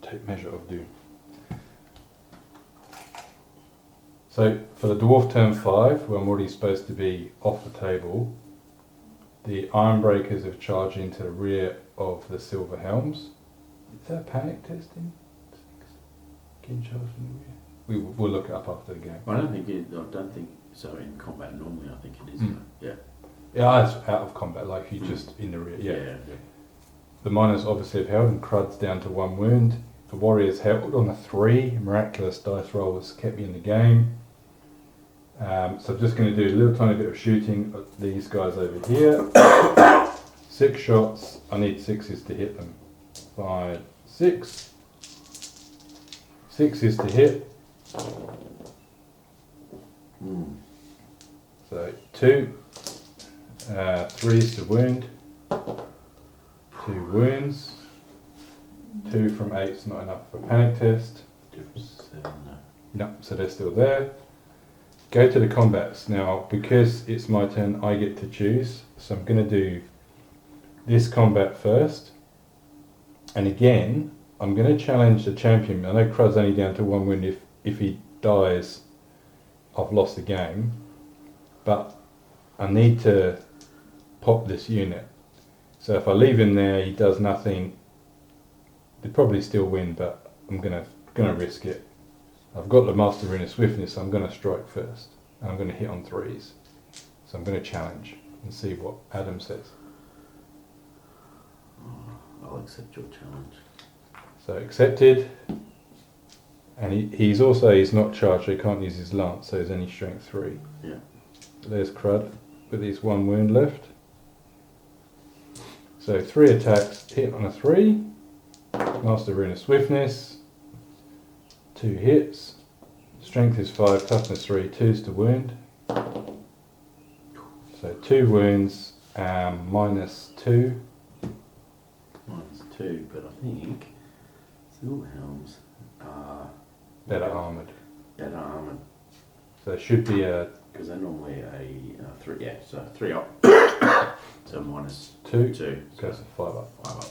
A: Take measure of doom. So for the dwarf turn 5, where I'm already supposed to be off the table, the iron breakers have charged into the rear of the silver helms. Is that a panic testing? Getting charged in the rear. We'll look it up after the game.
B: I don't think so. In combat, normally I think it is. Yeah.
A: Yeah, it's out of combat, like you just in the rear. Yeah. The miners obviously have held, and Crud's down to 1 wound. The warriors held on a 3. Miraculous dice roll has kept me in the game. So I'm just going to do a little tiny bit of shooting at these guys over here. 6 shots. I need 6s to hit them. 5, 6. 6s to hit. So 2. 3s to wound. 2 wounds. 2 from 8's not enough for a panic test.
B: 2 from 7.
A: No, so they're still there. Go to the combats. Now, because it's my turn, I get to choose. So I'm going to do this combat first. And again, I'm going to challenge the champion. I know Crud's only down to 1 wound. If he dies, I've lost the game. But I need to pop this unit. So if I leave him there, he does nothing. They'd probably still win, but I'm gonna risk it. I've got the Master Rune of Swiftness, so I'm going to strike first. And I'm going to hit on 3s. So I'm going to challenge and see what Adam says.
B: I'll accept your challenge.
A: So accepted. And he's not charged, so he can't use his lance, so he's only strength 3.
B: Yeah.
A: There's Crud with his 1 wound left. So 3 attacks, hit on a 3. Master Rune of Swiftness. 2 hits. Strength is 5, toughness 3, 2s to wound. So 2 wounds, -2.
B: -2, but I think silver helms are
A: Better armoured.
B: Better armoured.
A: So it should be a...
B: Because they're normally a 3, yeah, so 3 up. So -2. 2.
A: Goes to 5 up.
B: 5 up.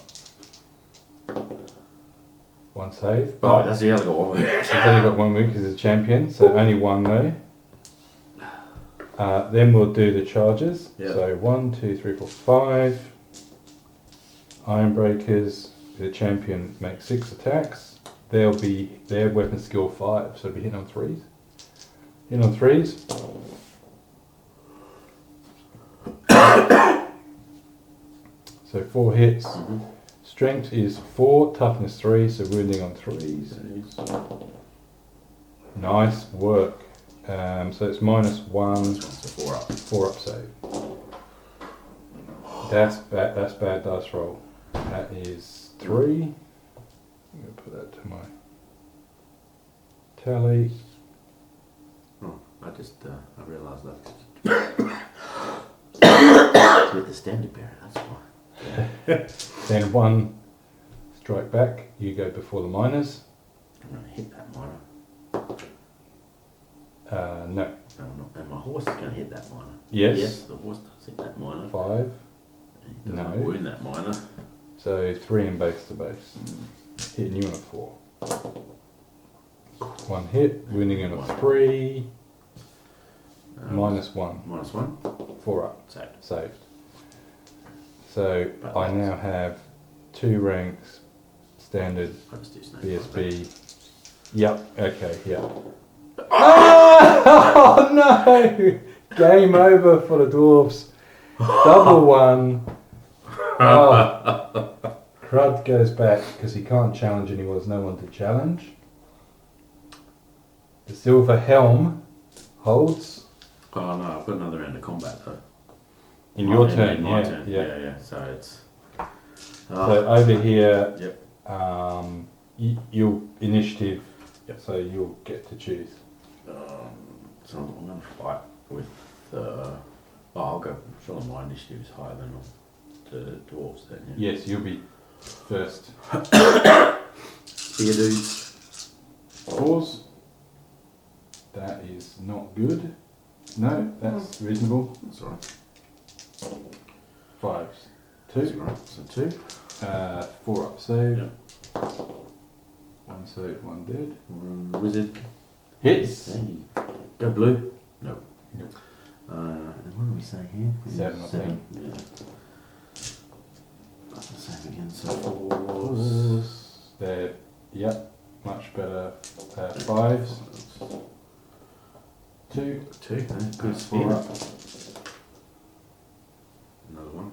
A: 1 save.
B: Oh, that's the other one.
A: He's only got 1 wound because he's a champion, so only 1 though. Then we'll do the charges.
B: Yep.
A: So 1, 2, 3, 4, 5. Iron breakers. The champion makes 6 attacks. They'll be their weapon skill 5, so it'll be hitting on 3s. Hitting on 3s. So 4 hits. Strength is 4, toughness 3, so wounding on 3s. Nice work. So it's -1,
B: So 4 up.
A: 4 up save. That's bad dice roll. That is 3. I'm going to put that to my tally.
B: Oh, I realised that. With the standard bearer, that's why.
A: Then 1 strike back. You go before the miners.
B: I'm going to hit that miner.
A: No.
B: No, I'm not. And my horse is going to hit that miner.
A: Yes.
B: Yes, the horse does hit that miner.
A: 5.
B: He doesn't
A: No.
B: wound that miner.
A: So 3 in base to base. Hitting you on a 4. 1 hit, wounding on a 3. -1.
B: -1.
A: 4 up.
B: Saved.
A: So I now have 2 ranks, standard,
B: I just do snake.
A: BSB. Yep, okay, yeah. Oh no! Game over for the dwarves. Double 1. Oh. Crud goes back because he can't challenge anymore. There's no one to challenge. The silver helm holds.
B: Oh no, I've got another round of combat though.
A: In your turn,
B: in my
A: yeah,
B: turn.
A: yeah.
B: Yeah. So it's.
A: So over here,
B: Yep.
A: you'll initiative.
B: Yep.
A: So you'll get to choose.
B: So I'm going to fight with. I'll go. Surely my initiative is higher than the dwarves then. Yeah.
A: Yes, you'll be first.
B: Spear dudes.
A: 4s. That is not good. No, that's reasonable.
B: That's alright.
A: 5s.
B: That's
A: 2.
B: alright. So 2.
A: 4 up save.
B: Yep.
A: 1 save, 1 dead.
B: Wizard.
A: Hits.
B: Hey. Go blue. No.
A: Nope.
B: And what do we say here?
A: 7, I think.
B: Yeah. That's the same again. So 4s.
A: 4s. They're, yep, much better. 5s. 2.
B: 2. Good
A: That's
B: spear.
A: 4 up.
B: Another one.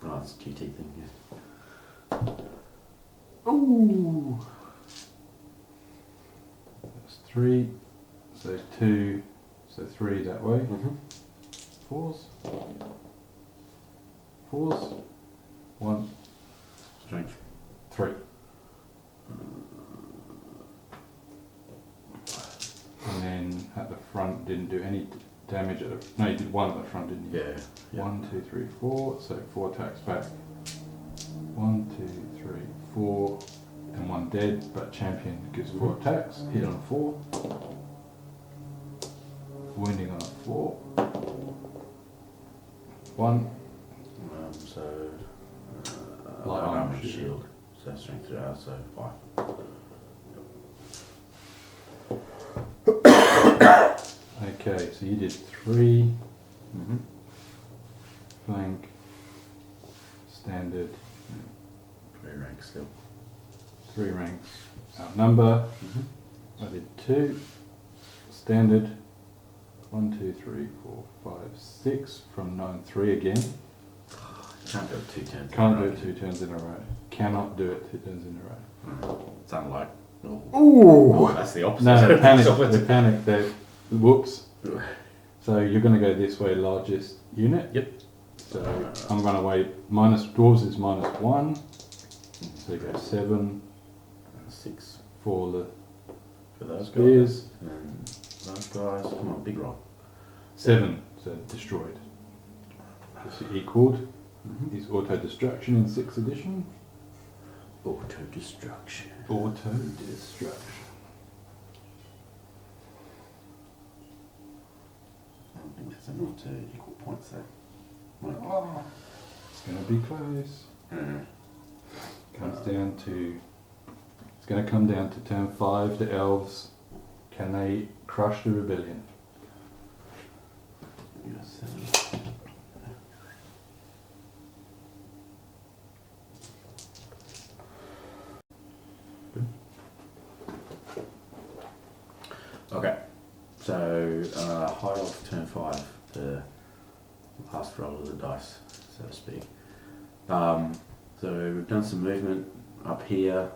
B: Oh, it's a GT thing, yeah.
A: Ooh. That's 3. So 2. So 3 that way. 4s. 4s. 1.
B: Strength.
A: 3. And then at the front didn't do any damage at the, no, you did 1 at the front, didn't you?
B: Yeah.
A: 1, 2, 3, 4. So 4 attacks back. 1, 2, 3, 4. And 1 dead, but champion gives 4 attacks. Hit on a 4. Wounding on a 4. 1.
B: So
A: Light armor
B: and shield. So strength 3 hours, so 5.
A: Okay, so you did 3. Flank. Standard.
B: 3 ranks still.
A: 3 ranks. Outnumber. I did 2. Standard. 1, 2, 3, 4, 5, 6 from 9, 3 again.
B: Can't do it 2 turns.
A: Can't do it 2 turns in a row. Cannot do it 2 turns in a row.
B: Sound like.
A: Ooh!
B: That's the opposite.
A: No, they panic. Whoops. So you're going to go this way, largest unit.
B: Yep.
A: So I'm going away. Minus dwarves is -1. So you go 7
B: 6
A: for the
B: for those
A: spears.
B: guys. And those guys. Come on, big roll.
A: 7, so destroyed. This is equalled. Is auto destruction in 6th edition.
B: Auto destruction.
A: Auto destruction.
B: I don't think that's enough to equal points though.
A: Oh, it's going to be close. Comes down to. It's going to come down to turn 5. The elves. Can they crush the rebellion?
B: Yes. Okay, so high off turn 5, the last roll of the dice, so to speak. So we've done some movement up here.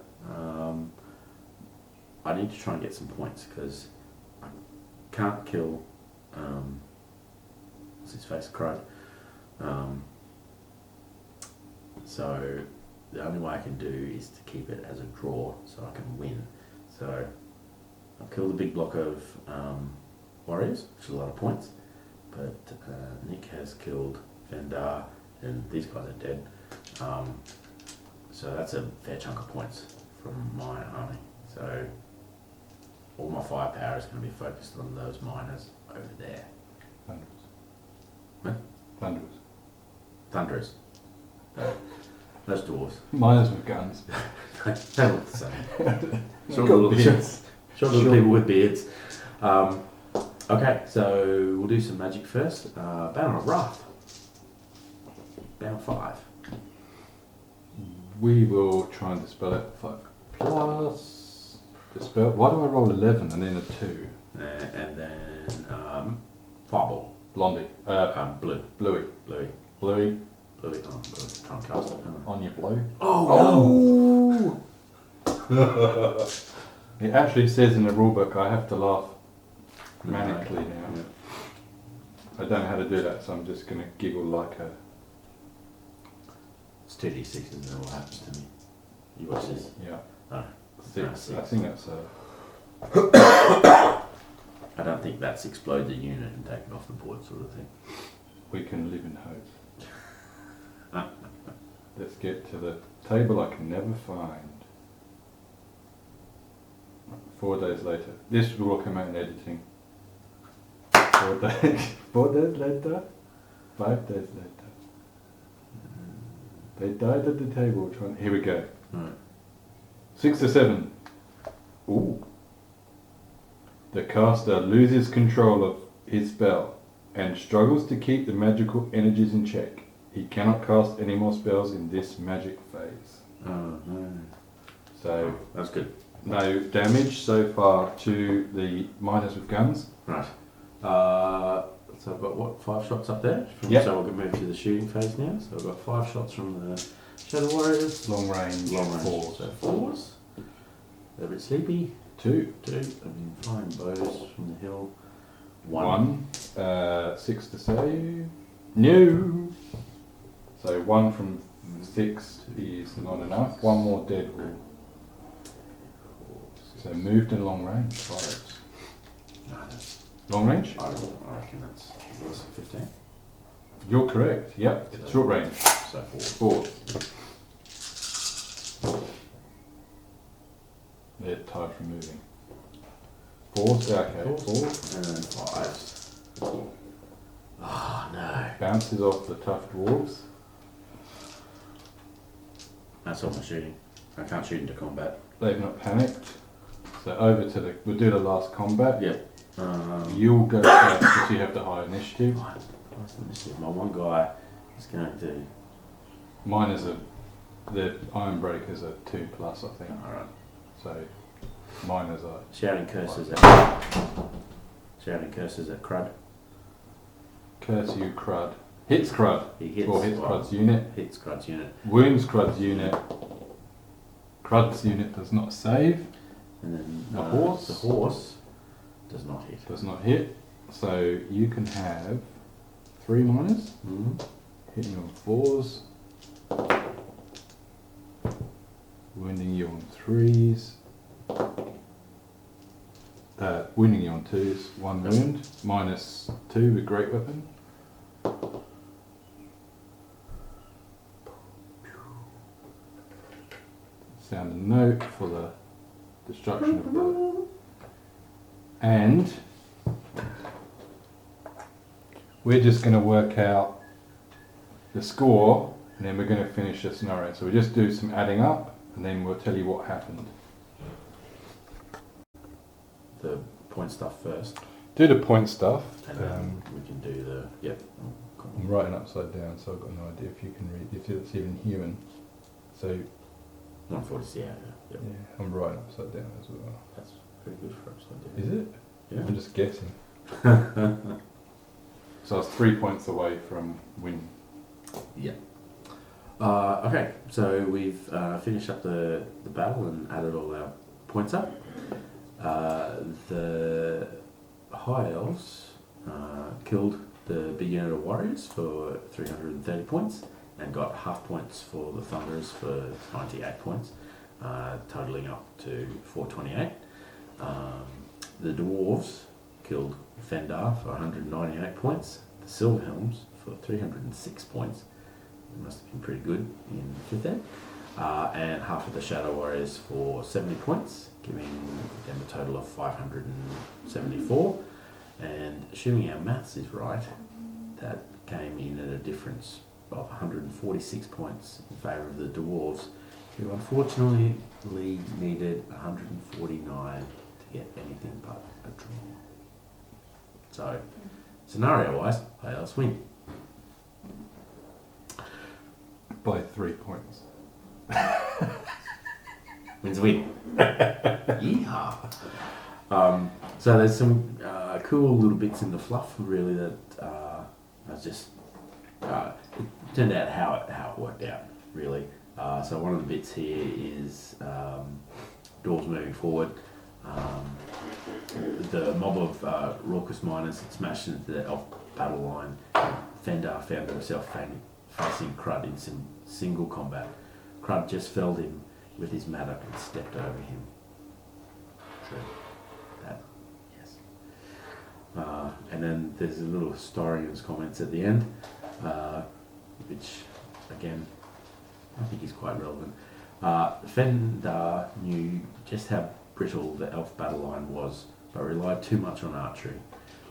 B: I need to try and get some points because I can't kill. What's his face? Crud. So the only way I can do is to keep it as a draw so I can win. So I've killed a big block of warriors, which is a lot of points. But Nick has killed Vendar, and these guys are dead. So that's a fair chunk of points from my army. So all my firepower is going to be focused on those miners over there.
A: Thunderers.
B: What?
A: Thunderers.
B: Thunderers. No, those dwarves.
A: Miners with guns.
B: They look the same. Short
A: Got
B: little
A: beards.
B: Short little people with beards. Okay, so we'll do some magic first. Bound on a Wrath. Bound 5.
A: We will try and dispel it. 5 plus dispel. Why do I roll 11 and then a 2?
B: And then Fireball.
A: Blondie.
B: Blue.
A: Bluey.
B: Bluey.
A: Bluey.
B: Bluey. Oh, I'm trying to cast it.
A: On your blue.
B: Oh!
A: It actually says in the rulebook I have to laugh manically now.
B: Yeah.
A: I don't know how to do that, so I'm just going to giggle like a...
B: It's 2d6, isn't it? What happens to me? You watch this?
A: Yeah.
B: Oh.
A: 6.
B: Six.
A: I think that's a...
B: I don't think that's explode the unit and take it off the board sort of thing.
A: We can live in hope. Let's get to the table I can never find. 4 days later. This will come out in editing. 4 days. 4 days later. 5 days later. They died at the table trying... Here we go.
B: Right.
A: 6 to 7. Ooh. The caster loses control of his spell and struggles to keep the magical energies in check. He cannot cast any more spells in this magic phase.
B: Oh, no.
A: So,
B: That's good.
A: no damage so far to the miners with guns.
B: Right. So I've got, what, 5 shots up there?
A: Yep.
B: So we'll move to the shooting phase now. So I've got 5 shots from the Shadow Warriors.
A: Long range.
B: Long range.
A: 4.
B: So 4s. They're a bit sleepy.
A: 2.
B: 2. I've been flying bows from the hill.
A: 1. 6 to save. No. So 1 from 6 is not enough. 1 more dead will. So moved in long range. 5.
B: No, that's,
A: Long range?
B: I reckon that's 15.
A: You're correct. Yep. It's short range.
B: So 4.
A: 4. They're tired from moving. 4's okay. 4.
B: And then 5s. Oh no.
A: Bounces off the tough dwarves.
B: That's all my shooting. I can't shoot into combat.
A: They've not panicked. So over to the... We'll do the last combat.
B: Yep.
A: You'll go first because you have the high initiative.
B: My one guy is going to...
A: Mine is the Iron Breakers are 2 plus, I think.
B: Alright.
A: So miners are...
B: Shouting curses at Crud.
A: Curse you, Crud. Hits Crud.
B: He hits.
A: Or hits Crud's unit.
B: Hits Crud's unit.
A: Wounds Crud's unit. Crud's unit does not save.
B: And then
A: The horse?
B: The horse does not hit.
A: Does not hit. So you can have 3 miners.
B: Mm-hmm.
A: Hitting on 4s. Wounding you on 3s. Wounding you on 2s. 1 wound. Minus 2 with great weapon. Sound a note for the destruction of the... And we're just going to work out the score and then we're going to finish the scenario. So we just do some adding up and then we'll tell you what happened.
B: The point stuff first.
A: Do the point stuff.
B: And then we can do the... Yep.
A: I'm writing upside down, so I've got no idea if you can read, if it's even human. So
B: 140, yeah.
A: yeah, I'm writing upside down as well.
B: That's pretty good for upside down.
A: Is it?
B: Yeah.
A: I'm just guessing. So I was 3 points away from winning.
B: Yeah. Okay, so we've finished up the battle and added all our points up. The High Elves killed the big unit of warriors for 330 points and got half points for the Thunderers for 98 points, totaling up to 428. The Dwarves killed Fendar for 198 points, the Silverhelms for 306 points. It must have been pretty good in 5th ed. And half of the Shadow Warriors for 70 points, giving them a total of 574. And assuming our maths is right, that came in at a difference of 146 points in favour of the Dwarves, who unfortunately needed 149 to get anything but a draw. So, scenario-wise, High Elves win.
A: By 3 points.
B: Wins win. Yeehaw. So there's some cool little bits in the fluff, really, that I was just it turned out how it worked out, really. So one of the bits here is doors moving forward. The mob of raucous miners had smashed into the elf battle line. Fendar found himself facing Crud in some single combat. Crud just felled him with his mattock and stepped over him. True. That, yes. And then there's a little historian's comments at the end, which, again, I think is quite relevant. Fendar knew just how brittle the elf battle line was, but relied too much on archery.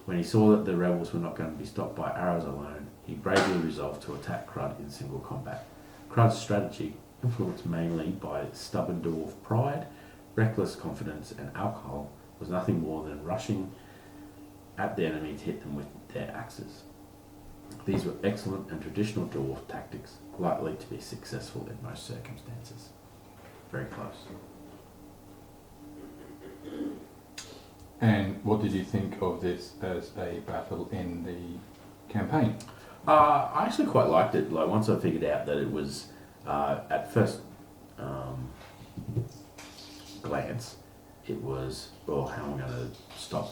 B: When he saw that the rebels were not going to be stopped by arrows alone, he bravely resolved to attack Crud in single combat. Crud's strategy, influenced mainly by stubborn dwarf pride, reckless confidence and alcohol, was nothing more than rushing at the enemy to hit them with their axes. These were excellent and traditional dwarf tactics, likely to be successful in most circumstances. Very close.
A: And what did you think of this as a battle in the campaign?
B: I actually quite liked it. Like, once I figured out that it was, at first glance, it was, well, how am I going to stop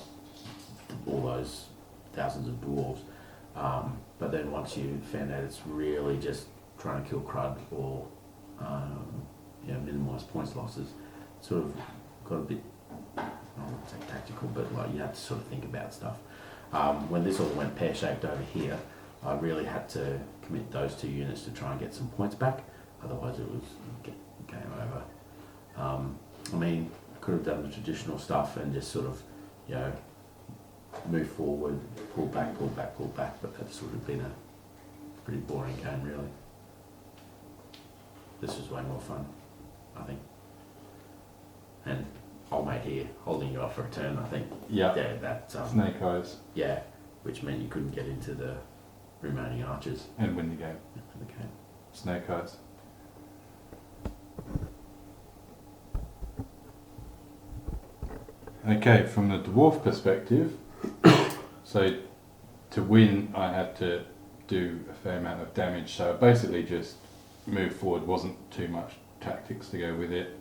B: all those thousands of dwarves? But then once you found out it's really just trying to kill Crud or minimise points losses, sort of got a bit, I wouldn't say tactical, but like you had to sort of think about stuff. When this all went pear-shaped over here, I really had to commit those two units to try and get some points back, otherwise it was game over. I mean, I could have done the traditional stuff and just sort of, move forward, pull back, but that's would have been a pretty boring game, really. This was way more fun, I think. And old mate here holding you off for a turn, I think.
A: Yeah.
B: Yeah, that
A: Snake Eyes.
B: Yeah, which meant you couldn't get into the remaining archers.
A: And win the game.
B: Okay.
A: Snake Eyes. Okay, from the dwarf perspective, so to win I had to do a fair amount of damage, so basically just move forward, wasn't too much tactics to go with it.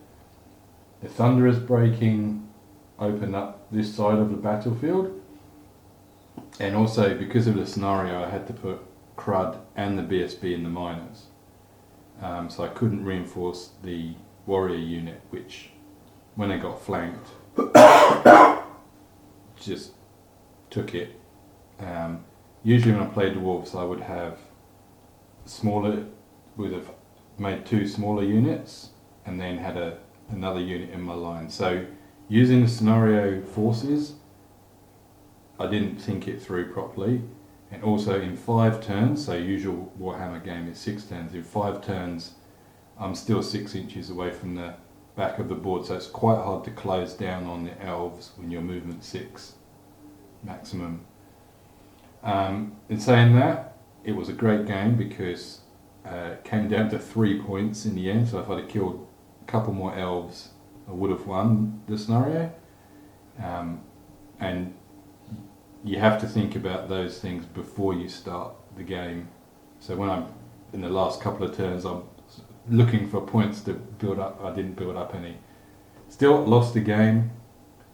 A: The Thunderers breaking opened up this side of the battlefield, and also because of the scenario I had to put Crud and the BSB in the miners, so I couldn't reinforce the warrior unit, which when they got flanked just took it. Usually when I played dwarves I would have made two smaller units and then had another unit in my line. So using the scenario forces, I didn't think it through properly, and also in 5 turns, so usual Warhammer game is 6 turns, in 5 turns I'm still 6 inches away from the back of the board, so it's quite hard to close down on the elves when you're movement 6 maximum. In saying that, it was a great game because it came down to 3 points in the end, so if I'd have killed a couple more elves I would have won the scenario. And you have to think about those things before you start the game. So when I in the last couple of turns, I'm looking for points to build up. I didn't build up any. Still lost the game.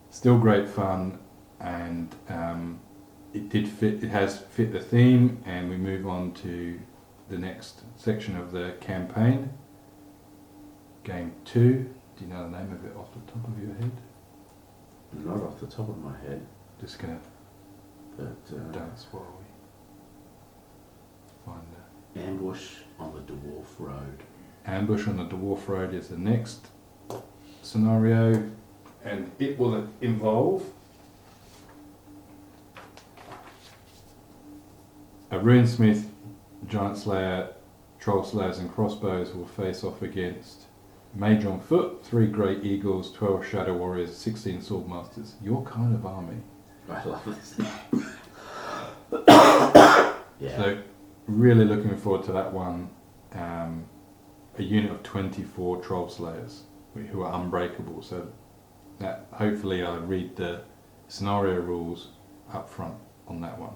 A: Still great fun, and it did fit. It has fit the theme, and we move on to the next section of the campaign. Game 2. Do you know the name of it off the top of your head?
B: Not off the top of my head.
A: Just gonna dance while we find the
B: Ambush on the Dwarf Road.
A: Ambush on the Dwarf Road is the next scenario, and it will involve a runesmith, giant slayer, troll slayers and crossbows will face off against mage on foot, 3 great eagles, 12 shadow warriors, 16 sword masters. Your kind of army.
B: I love this. Yeah.
A: So really looking forward to that one. A unit of 24 troll slayers who are unbreakable. So that hopefully I read the scenario rules up front on that one.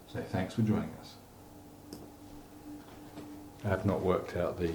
A: So thanks for joining us. I have not worked out the